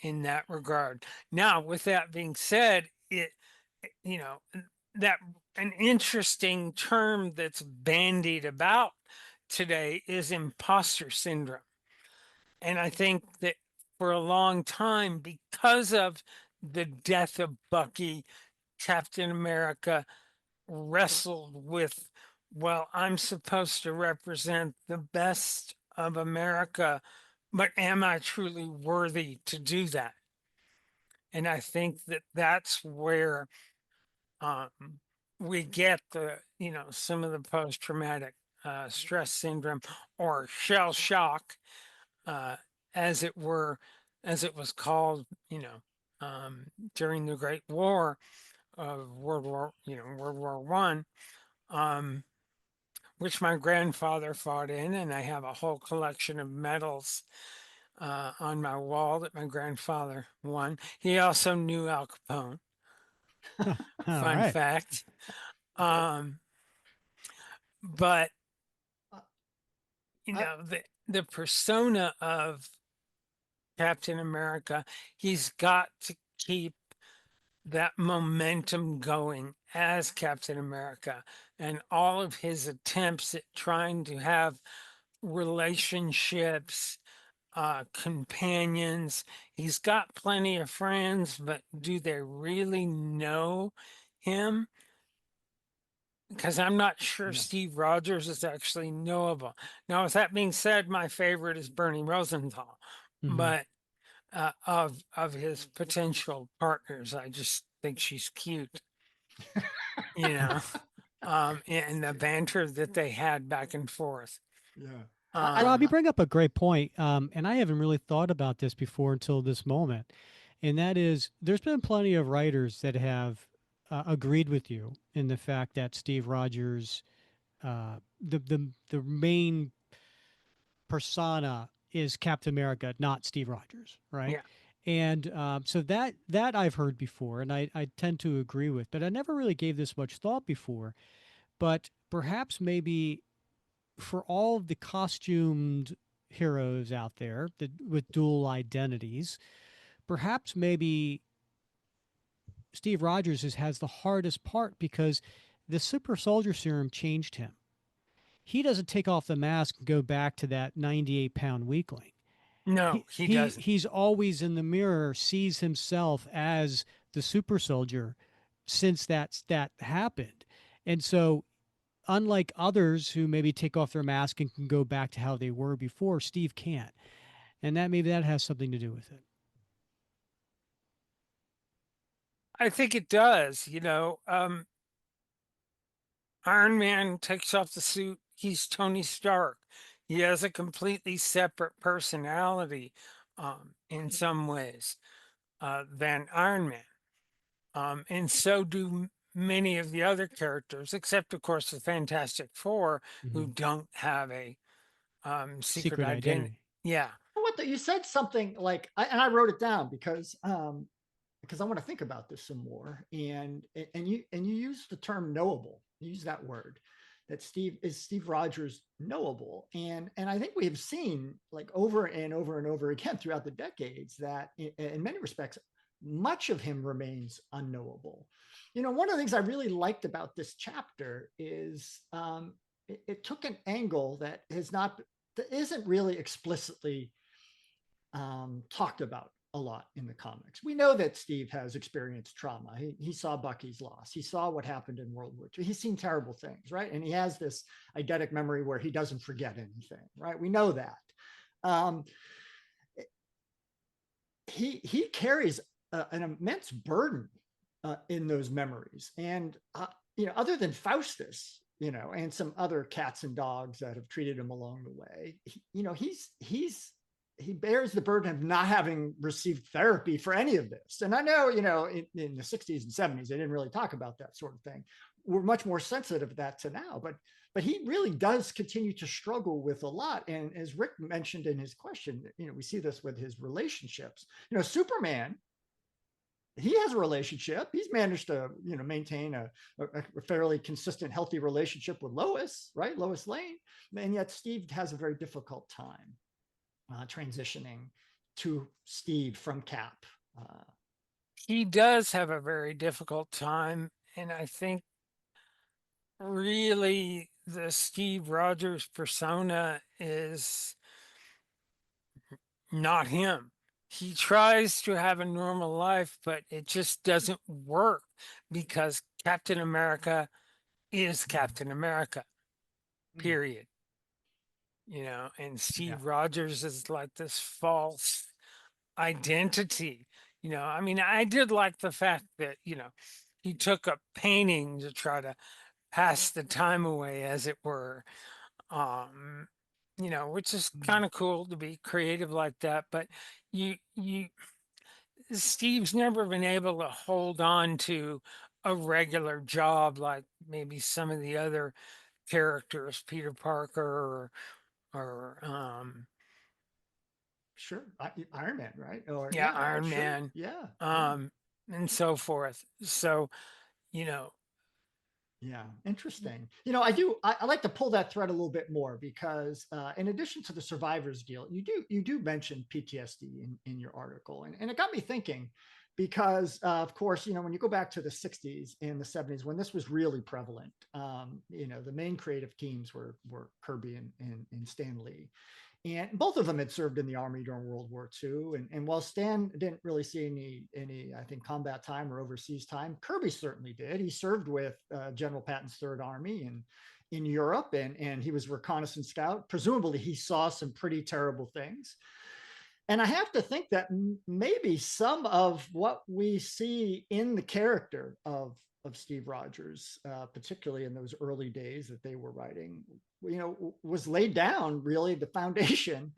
G: in that regard. Now, with that being said, you know, that an interesting term that's bandied about today is imposter syndrome. And I think that for a long time, because of the death of Bucky, Captain America wrestled with, well, I'm supposed to represent the best of America, but am I truly worthy to do that? And I think that that's where um, we get some of the post traumatic stress syndrome, or shell shock, uh, as it were, as it was called, during the Great War of World War One, which my grandfather fought in, and I have a whole collection of medals on my wall that my grandfather won. He also knew Al Capone.
A: All
G: Fun
A: right.
G: fact.
B: Okay.
G: Um, but
B: Uh, I,
G: the persona of Captain America, he's got to keep that momentum going as Captain America, and all of his attempts at trying to have relationships, companions. He's got plenty of friends, but do they really know him? Because I'm not sure
B: yeah.
G: Steve Rogers is actually knowable. Now, with that being said, my favorite is Bernie Rosenthal,
A: Mm-hmm.
G: but of his potential partners, I just think she's cute, you know, and the banter that they had back and forth.
B: Yeah.
A: Rob, you
G: Um,
A: bring up a great point, and I haven't really thought about this before until this moment, and that is there's been plenty of writers that have agreed with you in the fact that Steve Rogers, the main persona is Captain America, not Steve Rogers, right?
G: yeah,
A: And so that I've heard before, and I tend to agree with, but I never really gave this much thought before. But perhaps maybe for all of the costumed heroes out there that with dual identities, perhaps maybe Steve Rogers has the hardest part because the super soldier serum changed him. He doesn't take off the mask and go back to that 98-pound weakling.
G: no,
A: He,
G: he
A: he
G: doesn't.
A: he's always in the mirror, sees himself as the super soldier since that happened. And so unlike others who maybe take off their mask and can go back to how they were before, Steve can't. And that maybe that has something to do with it.
G: I think it does. Iron Man takes off the suit. He's Tony Stark. He has a completely separate personality, in some ways, than Iron Man. And so do many of the other characters, except, of course, the Fantastic Four, who
A: Mm-hmm.
G: don't have a secret
A: Secret
G: identity.
A: identity.
G: Yeah,
B: You said something like, and I wrote it down because I want to think about this some more. And you use the term knowable. You use that word, that Steve Rogers knowable, and I think we have seen, like, over and over and over again throughout the decades, that in many respects much of him remains unknowable. One of the things I really liked about this chapter is it took an angle that isn't really explicitly talked about a lot in the comics. We know that Steve has experienced trauma. He saw Bucky's loss. He saw what happened in World War II. He's seen terrible things, right? And he has this eidetic memory where he doesn't forget anything, right? We know that. Um, he carries an immense burden in those memories, and other than Faustus, and some other cats and dogs that have treated him along the way, he bears the burden of not having received therapy for any of this. And I know, in the 60s and 70s, they didn't really talk about that sort of thing. We're much more sensitive to that to now, but he really does continue to struggle with a lot. And as Rick mentioned in his question, we see this with his relationships. Superman, he has a relationship. He's managed to, maintain a fairly consistent, healthy relationship with Lois, right? Lois Lane. And yet Steve has a very difficult time transitioning to Steve from Cap.
G: He does have a very difficult time. And I think really the Steve Rogers persona is not him. He tries to have a normal life, but it just doesn't work because Captain America is Captain America, period. And Steve Rogers is like this false identity. I mean, I did like the fact that, he took up painting to try to pass the time away, as it were. Which is kind of cool to be creative like that. But Steve's never been able to hold on to a regular job like maybe some of the other characters, Peter Parker or
B: Sure, Iron Man, right? Or
G: yeah, Iron
B: sure.
G: Man,
B: Yeah.
G: and so forth. So,
B: Yeah, interesting. I like to pull that thread a little bit more because in addition to the survivor's guilt, you do mention PTSD in your article, and it got me thinking because of course, when you go back to the 60s and the 70s when this was really prevalent, the main creative teams were Kirby and Stan Lee. And both of them had served in the Army during World War II. And while Stan didn't really see any, I think, combat time or overseas time, Kirby certainly did. He served with General Patton's Third Army in Europe, and he was a reconnaissance scout. Presumably, he saw some pretty terrible things. And I have to think that maybe some of what we see in the character of Steve Rogers, particularly in those early days that they were writing, was laid down really the foundation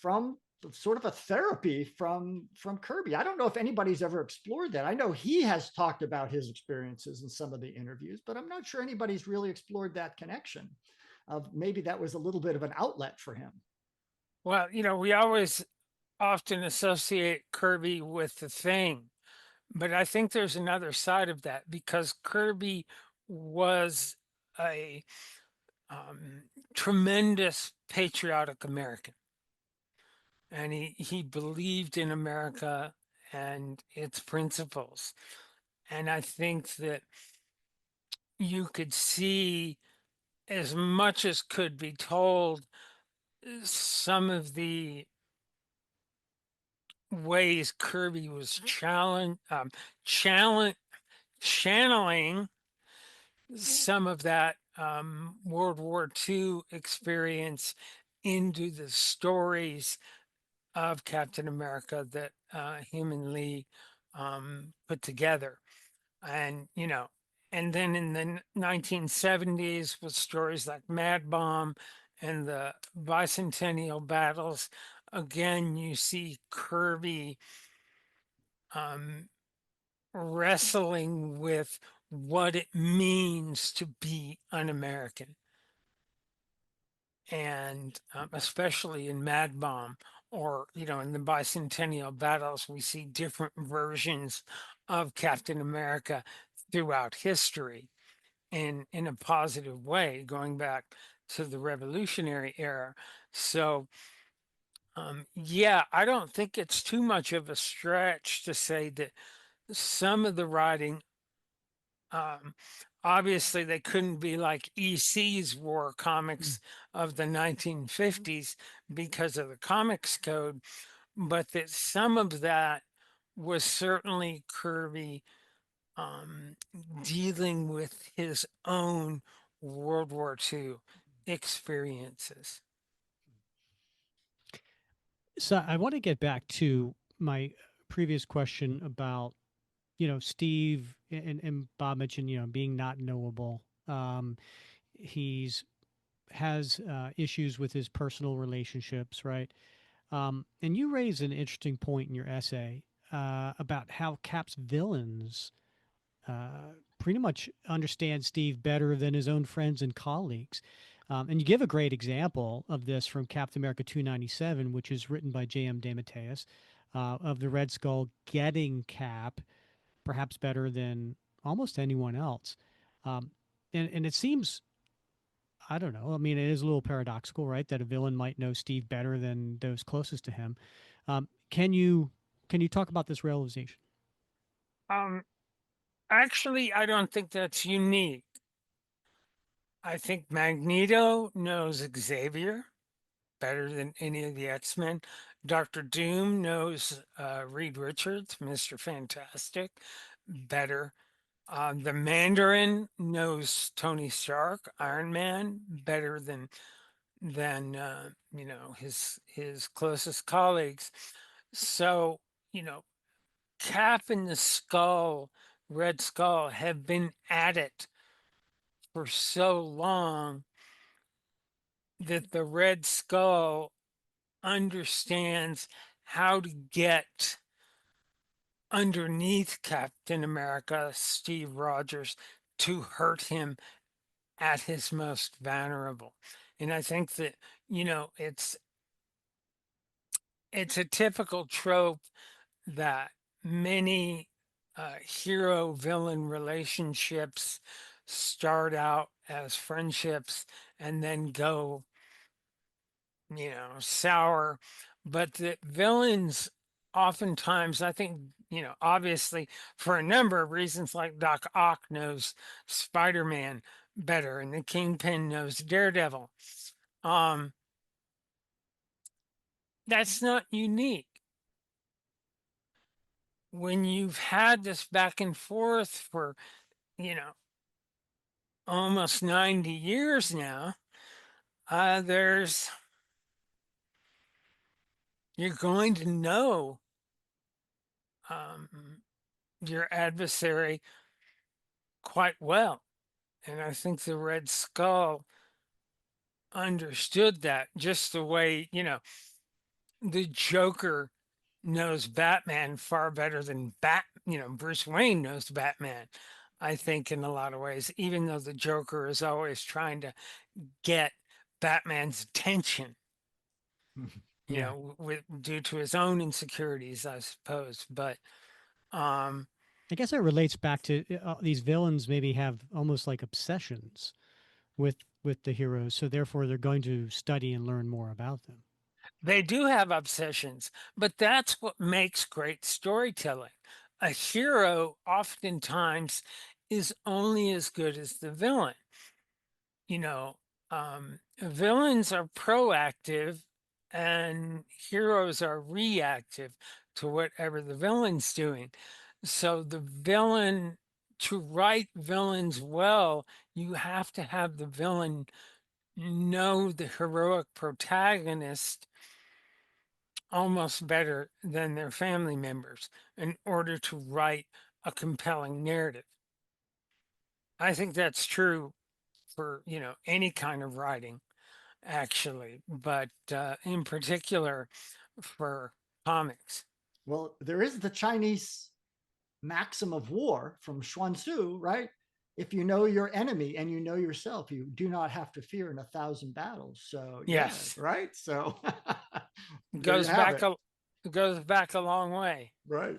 B: from sort of a therapy from Kirby. I don't know if anybody's ever explored that. I know he has talked about his experiences in some of the interviews, but I'm not sure anybody's really explored that connection of maybe that was a little bit of an outlet for him.
G: Well, we always often associate Kirby with the Thing, but I think there's another side of that because Kirby was a tremendous patriotic American, and he believed in America and its principles. And I think that you could see as much as could be told some of the ways Kirby was channeling some of that World War II experience into the stories of Captain America that him and Lee put together. And, and then in the 1970s with stories like Mad Bomb and the bicentennial battles, again, you see Kirby wrestling with what it means to be un American. And especially in Mad Bomb or, in the bicentennial battles, we see different versions of Captain America throughout history in a positive way, going back to the Revolutionary era. So, yeah, I don't think it's too much of a stretch to say that some of the writing, obviously they couldn't be like EC's war comics of the 1950s because of the comics code, but that some of that was certainly Kirby um, dealing with his own World War II experiences.
A: So I want to get back to my previous question about, Steve and Bob mentioned, being not knowable. He's has issues with his personal relationships, right? And you raise an interesting point in your essay about how Cap's villains pretty much understand Steve better than his own friends and colleagues. And you give a great example of this from Captain America 297, which is written by J.M. DeMatteis, of the Red Skull getting Cap perhaps better than almost anyone else. Um, and it seems, I don't know, I mean, it is a little paradoxical, right? That a villain might know Steve better than those closest to him. Can you talk about this realization?
G: Um, Actually, I don't think that's unique. I think Magneto knows Xavier better than any of the X-Men. Dr. Doom knows Reed Richards, Mr. Fantastic, better. The Mandarin knows Tony Stark, Iron Man, better than his closest colleagues. So, you know, Cap and the Skull, Red Skull, have been at it for so long that the Red Skull understands how to get underneath Captain America, Steve Rogers, to hurt him at his most vulnerable. And I think that, you know, it's a typical trope that many hero villain relationships start out as friendships and then go, sour. But the villains oftentimes, I think, obviously for a number of reasons, like Doc Ock knows Spider Man better and the Kingpin knows Daredevil. Um, that's not unique. When you've had this back and forth for, you know, almost 90 years now, there's, you're going to know um, your adversary quite well. And I think the Red Skull understood that just the way, the Joker knows Batman far better than Bruce Wayne knows Batman. I think in a lot of ways, even though the Joker is always trying to get Batman's attention,
A: Yeah.
G: due to his own insecurities, I suppose. But um,
A: I guess it relates back to these villains maybe have almost like obsessions with the heroes, so therefore they're going to study and learn more about them.
G: they do have obsessions, but that's what makes great storytelling. A hero oftentimes is only as good as the villain. You know, Villains are proactive and heroes are reactive to whatever the villain's doing. So the villain, to write villains well, you have to have the villain know the heroic protagonist almost better than their family members in order to write a compelling narrative. I think that's true for, any kind of writing, actually, but in particular for comics.
B: Well, there is the Chinese maxim of war from Xuan Tzu, right? If you know your enemy and you know yourself, you do not have to fear in 1,000 battles. So yeah,
G: Yes,
B: right. So there you
G: goes
B: have
G: back
B: it.
G: a goes back a long way.
B: Right.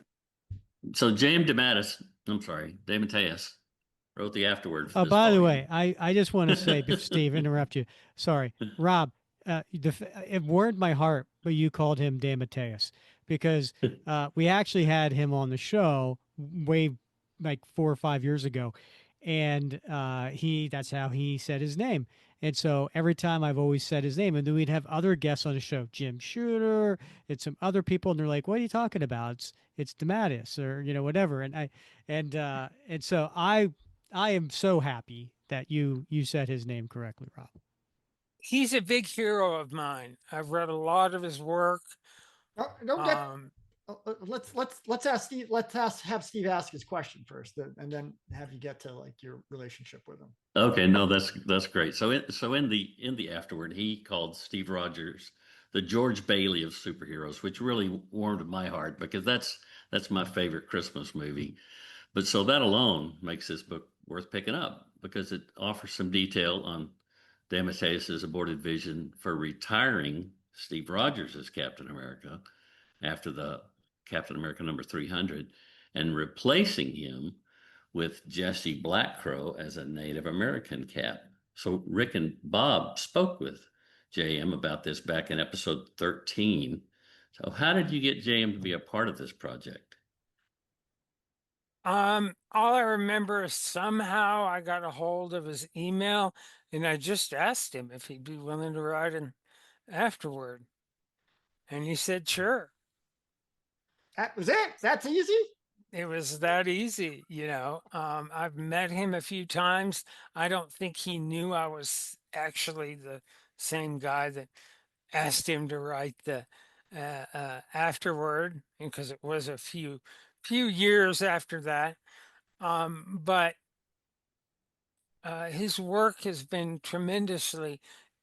C: So James DeMatteis, I'm sorry, DeMatteis wrote the afterword for
A: Oh,
C: this
A: by the
C: volume.
A: way, I just want to say, Steve, interrupt you. Sorry, Rob. It warmed my heart, but you called him Dan Mateus because we actually had him on the show way like 4 or 5 years ago, and he that's how he said his name. And so every time I've always said his name, and then we'd have other guests on the show, Jim Shooter and some other people, and they're like, "What are you talking about? It's Dematis or whatever." And so I am so happy that you said his name correctly, Rob.
G: He's a big hero of mine. I've read a lot of his work.
B: Don't get.
G: Um,
B: Let's ask Steve. Have Steve ask his question first, and then have you get to like your relationship with him.
C: Okay, no, that's great. So in the afterward, he called Steve Rogers the George Bailey of superheroes, which really warmed my heart because that's my favorite Christmas movie. But so that alone makes this book worth picking up because it offers some detail on DeMatteis's aborted vision for retiring Steve Rogers as Captain America after the Captain America number 300 and replacing him with Jesse Blackcrow as a Native American Cap. So Rick and Bob spoke with JM about this back in episode 13. So how did you get JM to be a part of this project?
G: all I remember is somehow I got a hold of his email and I just asked him if he'd be willing to write an afterward. And he said, sure.
B: That was it. That's easy.
G: It was that easy, I've met him a few times. I don't think he knew I was actually the same guy that asked him to write the afterward, because it was a few years after that. But his work has been tremendously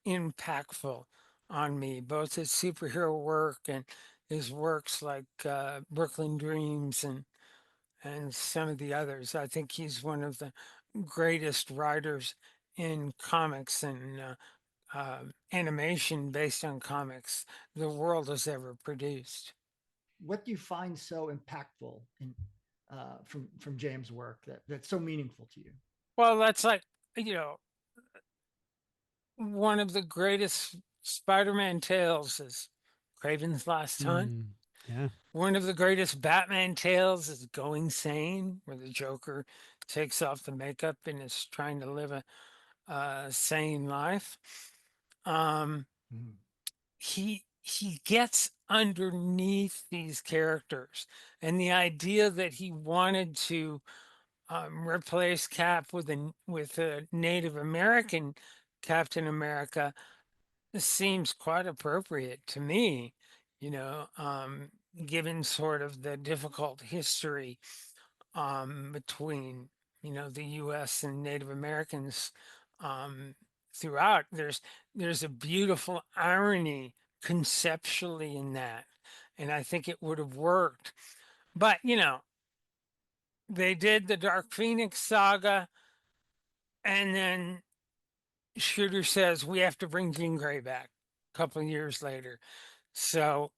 G: impactful on me, both his superhero work and his works like Brooklyn Dreams and some of the others. I think he's one of the greatest writers in comics and animation based on comics the world has ever produced.
B: What do you find so impactful in from James' work that's so meaningful to you?
G: Well, that's like, you know, one of the greatest Spider-Man tales is Craven's Last Hunt.
A: Yeah.
G: One of the greatest Batman tales is Going Sane, where the Joker takes off the makeup and is trying to live a sane life. Um,
B: Mm.
G: he gets underneath these characters, and the idea that he wanted to replace Cap with a Native American Captain America seems quite appropriate to me, you know, um, given sort of the difficult history between, the U.S. and Native Americans um, throughout. There's a beautiful irony conceptually in that, and I think it would have worked. But they did the Dark Phoenix saga, and then Shooter says we have to bring Jean Grey back a couple of years later. So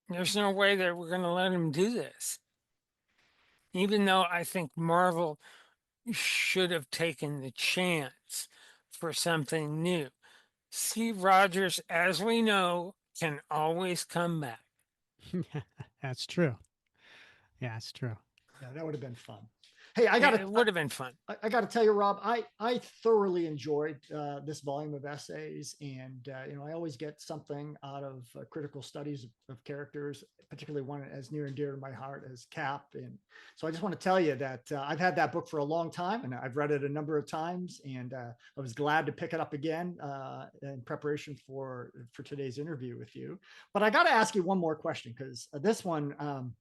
G: there's no way that we're going to let him do this. Even though I think Marvel should have taken the chance for something new. Steve Rogers, as we know, can always come back.
A: That's true. Yeah, it's true.
B: Yeah, that would have been fun. Hey, I
G: It
B: got
G: would have been fun.
B: I got to tell you, Rob, I thoroughly enjoyed this volume of essays, and I always get something out of critical studies of characters, particularly one as near and dear to my heart as Cap. And so I just want to tell you that I've had that book for a long time, and I've read it a number of times, and I was glad to pick it up again in preparation for today's interview with you. But I got to ask you one more question, because this one.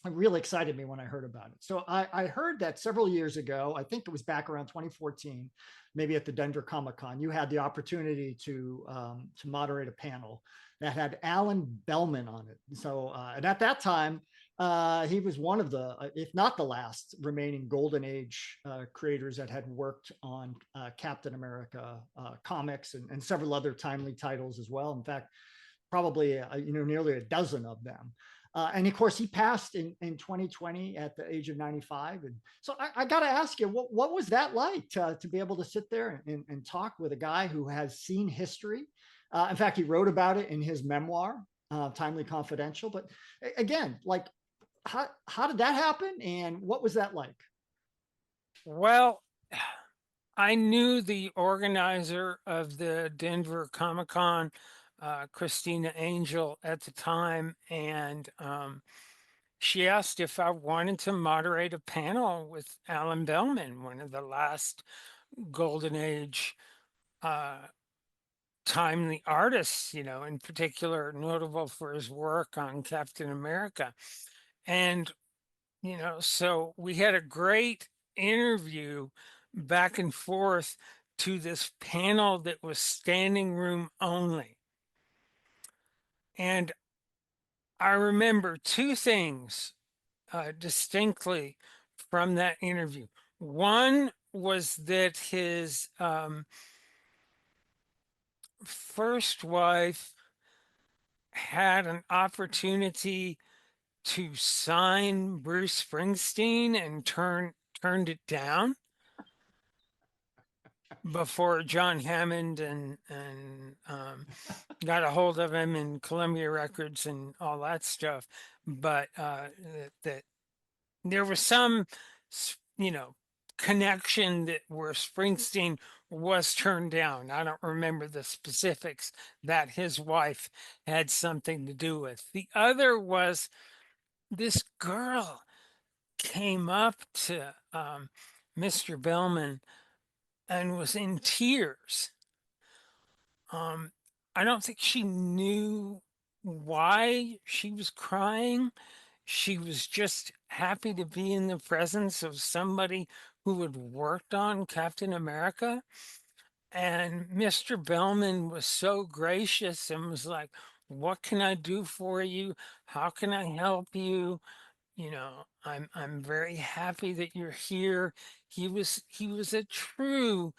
B: It really excited me when I heard about it. So I heard that several years ago, I think it was back around 2014, maybe at the Denver Comic Con, you had the opportunity to moderate a panel that had Alan Bellman on it. So and at that time, he was one of the, if not the last, remaining Golden Age creators that had worked on Captain America comics and several other timely titles as well. In fact, probably nearly a dozen of them. And of course, he passed in 2020 at the age of 95. And so I got to ask you, what was that like to be able to sit there and talk with a guy who has seen history? In fact, he wrote about it in his memoir, Timely Confidential. But again, like, how did that happen? And what was that like?
G: Well, I knew the organizer of the Denver Comic Con, Christina Angel, at the time, and she asked if I wanted to moderate a panel with Alan Bellman, one of the last Golden Age timely artists, in particular notable for his work on Captain America. And, so we had a great interview back and forth to this panel that was standing room only. And I remember two things distinctly from that interview. One was that his first wife had an opportunity to sign Bruce Springsteen and turned it down before John Hammond and got a hold of him in Columbia Records and all that stuff. But that there was some, connection that where Springsteen was turned down. I don't remember the specifics that his wife had something to do with. The other was this girl came up to Mr. Bellman and was in tears. Um, I don't think she knew why she was crying. She was just happy to be in the presence of somebody who had worked on Captain America. And Mr. Bellman was so gracious and was like, "What can I do for you? How can I help you? I'm very happy that you're here." He was a true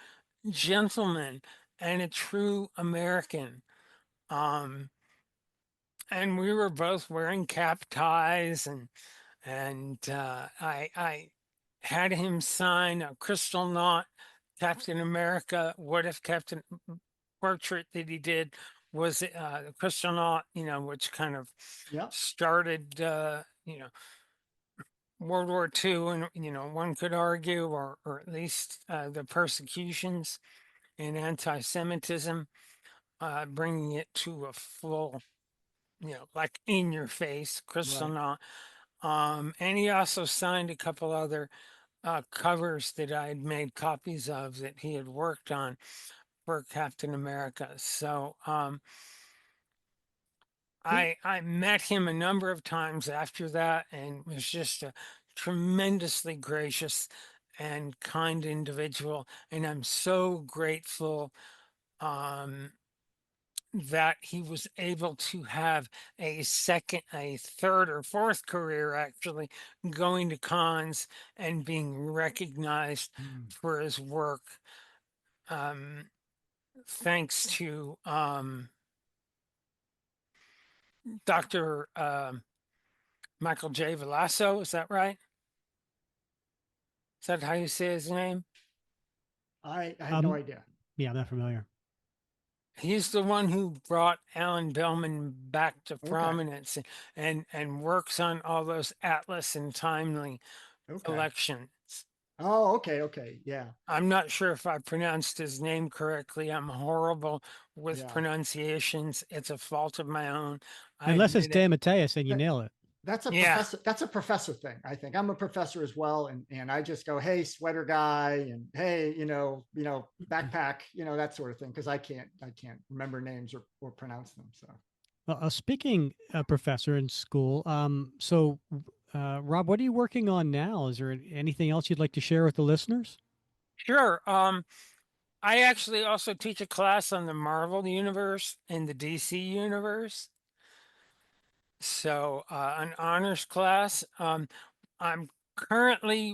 G: gentleman and a true American. Um, and we were both wearing cap ties, and I had him sign a crystal knot Captain America. What if Captain portrait that he did was the crystal knot, which kind of
B: Yep.
G: started, World War II, and one could argue, or at least the persecutions and anti-Semitism, bringing it to a full, like in your face crystal
B: Right.
G: knot. And he also signed a couple other covers that I had made copies of that he had worked on for Captain America. So
B: He
G: I met him a number of times after that and was just a tremendously gracious and kind individual. And I'm so grateful um, that he was able to have a second, a third, or fourth career actually going to cons and being recognized
B: mm,
G: for his work. Um, thanks to Dr. Michael J. Velasco. Is that right? Is that how you say his name?
B: I have no
A: Um,
B: idea.
A: yeah, I'm not familiar.
G: He's the one who brought Alan Bellman back to
B: Okay.
G: prominence and works on all those Atlas and Timely
B: Okay.
G: collections.
B: Oh, okay. Okay. Yeah.
G: I'm not sure if I pronounced his name correctly. I'm horrible with
B: Yeah.
G: pronunciations. It's a fault of my own. I
A: Unless it's
G: admit it.
A: Dan Mateus and you
B: That,
A: nail it.
B: that's a
G: Yeah.
B: professor. That's a professor thing. I think I'm a professor as well. And I just go, hey, sweater guy. And hey, backpack, that sort of thing. Cause I can't remember names or pronounce them. So.
A: Well, speaking professor in school, Rob, what are you working on now? Is there anything else you'd like to share with the listeners?
G: Sure. I actually also teach a class on the Marvel universe and the DC universe. So, an honors class.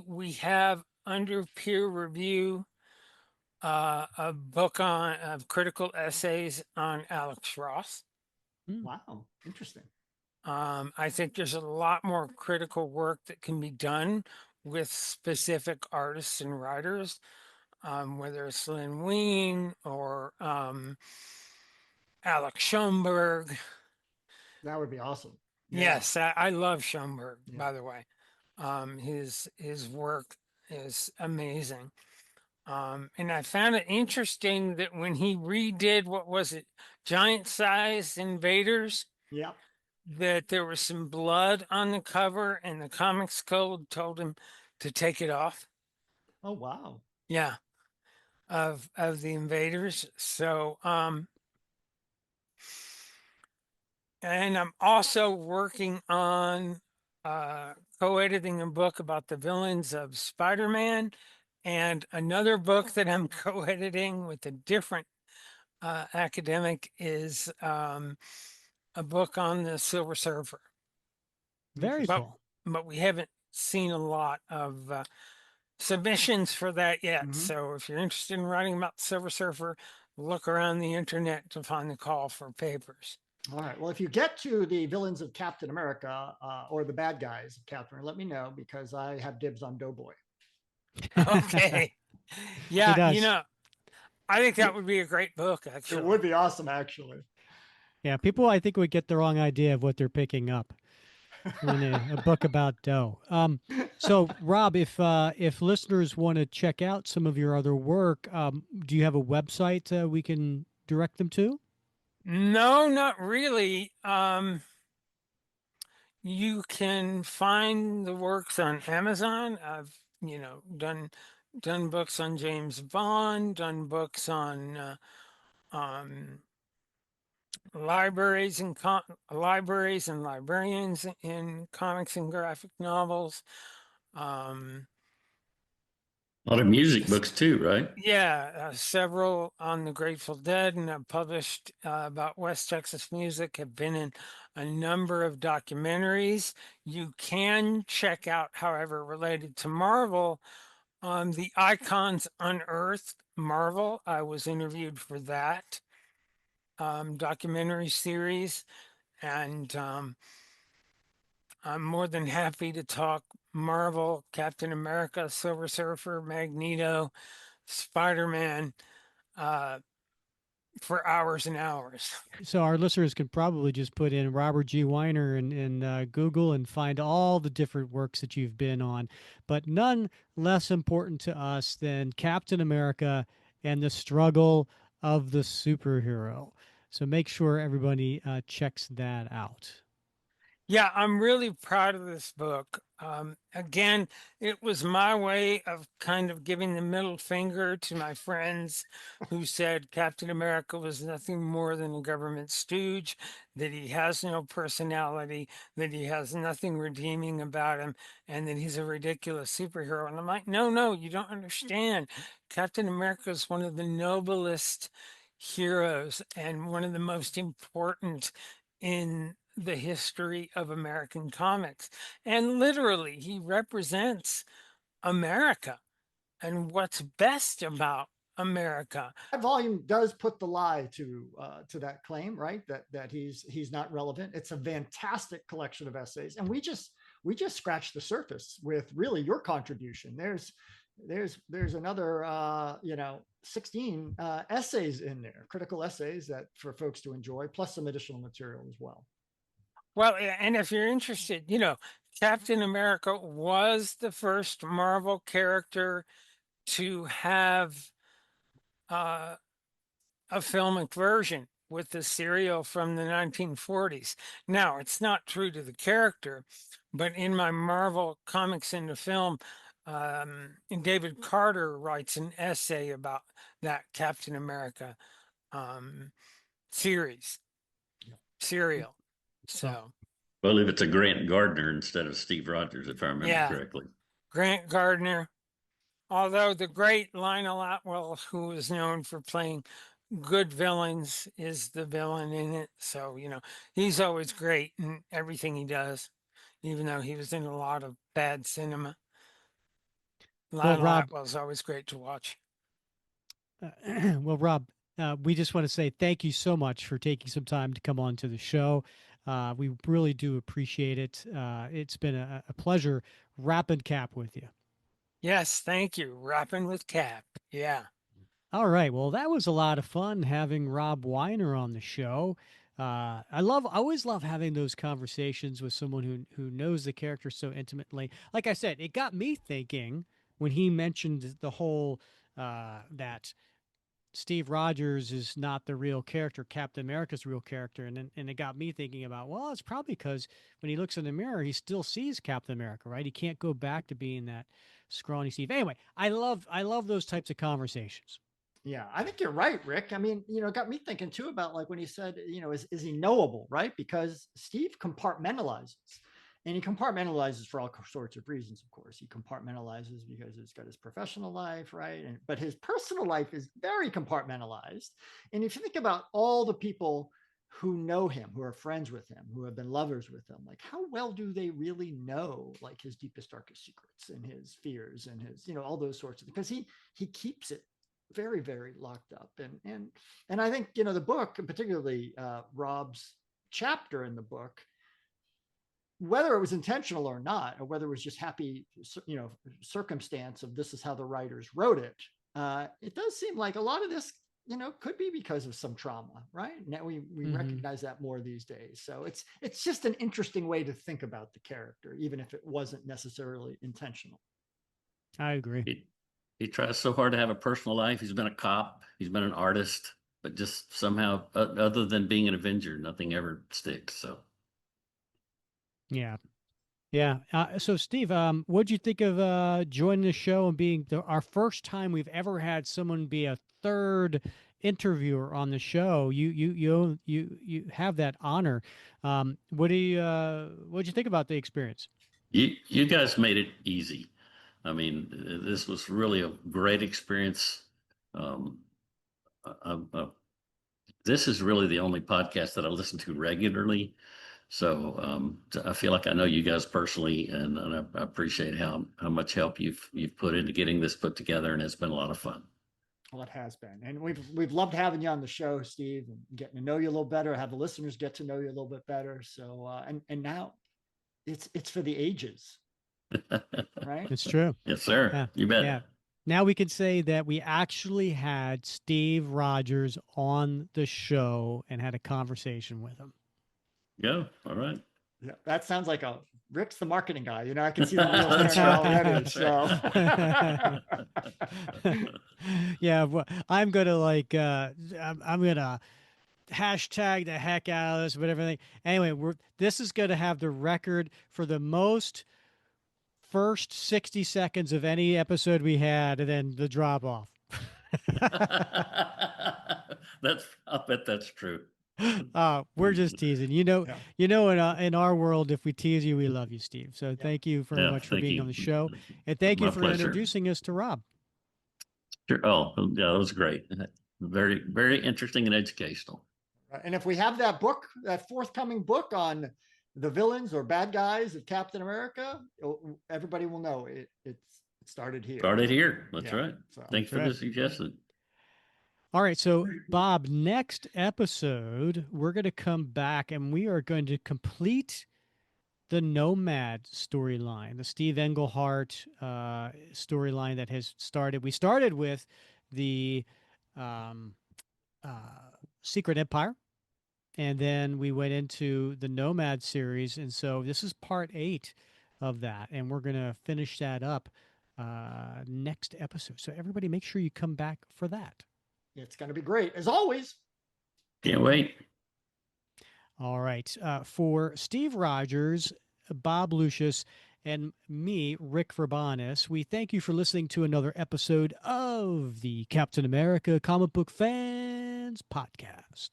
G: We have under peer review a book on of critical essays on Alex Ross.
A: Hmm.
B: Wow. Interesting.
G: I think there's a lot more critical work that can be done with specific artists and writers, whether it's Lynn Wein or Alex Schoenberg.
B: That would be awesome. Yeah.
G: Yes, I love Schoenberg,
B: Yeah.
G: by the way. His work is amazing. And I found it interesting that when he redid, what was it, Giant Size Invaders,
B: Yeah.
G: that there was some blood on the cover and the Comics Code told him to take it off.
B: Oh, wow.
G: Yeah, of the Invaders. So, and I'm also working on co-editing a book about the villains of Spider-Man, and another book that I'm co-editing with a different academic is a book on the Silver Surfer.
A: Very
G: But
B: Interesting.
A: cool.
G: but we haven't seen a lot of submissions for that yet.
B: Mhm.
G: So if you're interested in writing about Silver Surfer, look around the internet to find the call for papers.
B: All right. Well, if you get to the villains of Captain America or the bad guys of Captain, let me know because I have dibs on Doughboy.
G: Okay.
A: He
G: Yeah,
A: does.
G: I think that
B: It
G: would be a great book,
B: would
G: actually.
B: be awesome, actually.
A: Yeah, people I think would get the wrong idea of what they're picking up when a book about dough. So Rob, if listeners want to check out some of your other work, do you have a website we can direct them to?
G: No, not really. You can find the works on Amazon. I've, done books on James Bond, done books on um, libraries and librarians in comics and graphic novels. Um,
C: A lot of music books too, right?
G: yeah, several on the Grateful Dead, and I've published about West Texas music. Have been in a number of documentaries. You can check out, however, related to Marvel, the Icons Unearthed Marvel. I was interviewed for that documentary series, and I'm more than happy to talk Marvel, Captain America, Silver Surfer, Magneto, Spider Man uh, for hours and hours.
A: So our listeners can probably just put in Robert G. Weiner in Google and find all the different works that you've been on, but none less important to us than Captain America and the struggle of the superhero. So make sure everybody checks that out.
G: Yeah, I'm really proud of this book. Again, it was my way of kind of giving the middle finger to my friends who said Captain America was nothing more than a government stooge, that he has no personality, that he has nothing redeeming about him, and that he's a ridiculous superhero. And I'm like, no, no, you don't understand. Captain America is one of the noblest heroes and one of the most important in the history of American comics. And literally, he represents America and what's best about America.
B: That volume does put the lie to that claim, right? That he's not relevant. It's a fantastic collection of essays, and we just scratched the surface with really your contribution. There's another 16 essays in there, critical essays that for folks to enjoy, plus some additional material as well.
G: Well, and if you're interested, Captain America was the first Marvel character to have uh, a filmic version with the serial from the 1940s. Now, it's not true to the character, but in my Marvel comics into film, David Carter writes an essay about that Captain America um, series, serial.
A: Well,
G: So,
C: I believe it's a Grant Gardner instead of Steve Rogers, if I remember
G: yeah,
C: correctly.
G: Grant Gardner. Although the great Lionel Atwell, who is known for playing good villains, is the villain in it. So, he's always great in everything he does, even though he was in a lot of bad cinema.
A: well,
G: Lionel
A: Rob,
G: Atwell's always great to watch.
A: well, Rob, we just want to say thank you so much for taking some time to come on to the show. We really do appreciate it. It's been a pleasure wrapping cap with you.
G: Yes, thank you. Rapping with Cap. Yeah.
A: All right. Well, that was a lot of fun having Rob Weiner on the show. I always love having those conversations with someone who knows the character so intimately. Like I said, it got me thinking when he mentioned the whole that Steve Rogers is not the real character, Captain America's real character, and it got me thinking about, well, it's probably because when he looks in the mirror, he still sees Captain America, right? He can't go back to being that scrawny Steve. Anyway, I love those types of conversations.
B: Yeah, I think you're right, Rick. I mean, it got me thinking too about like when he said, is he knowable, right? Because Steve compartmentalizes, and he compartmentalizes for all sorts of reasons. Of course, he compartmentalizes because he's got his professional life, right? But his personal life is very compartmentalized. And if you think about all the people who know him, who are friends with him, who have been lovers with him, like how well do they really know like his deepest, darkest secrets and his fears and his, all those sorts of things? Because he keeps it very, very locked up. And I think, the book, and particularly Rob's chapter in the book, whether it was intentional or not, or whether it was just happy, circumstance of this is how the writers wrote it, it does seem like a lot of this, could be because of some trauma, right? Now we recognize that more these days. So it's just an interesting way to think about the character, even if it wasn't necessarily intentional.
A: I agree.
C: He tries so hard to have a personal life. He's been a cop. He's been an artist, but just somehow, other than being an Avenger, nothing ever sticks. So,
A: yeah. So, Steve, what'd you think of joining the show and being our first time we've ever had someone be a third interviewer on the show? You have that honor. What'd you think about the experience?
C: you guys made it easy. I mean, this was really a great experience. This is really the only podcast that I listen to regularly. So I feel like I know you guys personally, and I appreciate how much help you've put into getting this put together, and it's been a lot of fun.
B: Well, it has been, and we've loved having you on the show, Steve, and getting to know you a little better. Have the listeners get to know you a little bit better. So and now it's for the ages, right?
A: It's true.
C: Yes, sir.
A: Yeah.
C: You bet.
A: Yeah. Now we can say that we actually had Steve Rogers on the show and had a conversation with him.
C: Yeah. All right.
B: Yeah, that sounds like Rick's the marketing guy. I can see the wheels turning already. So
A: yeah, well, I'm gonna I'm gonna hashtag the heck out of this, but everything. Anyway, this is gonna have the record for the most first 60 seconds of any episode we had, and then the drop off.
C: I bet that's true.
A: We're just teasing. In our world, if we tease you, we love you, Steve. So thank you very much for being on the show, and thank you for introducing us to Rob.
C: Sure. Oh, yeah, that was great. Very, very interesting and educational.
B: And if we have that forthcoming book on the villains or bad guys of Captain America, everybody will know it started here.
C: That's right. So, thanks for the suggestion.
A: All right. So, Bob, next episode, we're going to come back and we are going to complete the Nomad storyline, the Steve Englehart storyline that has started. We started with the Secret Empire, and then we went into the Nomad series. And so this is part 8 of that. And we're going to finish that up next episode. So everybody make sure you come back for that.
B: It's going to be great, as always.
C: Can't wait.
A: All right. For Steve Rogers, Bob Lucius, and me, Rick Verbanis, we thank you for listening to another episode of the Captain America Comic Book Fans Podcast.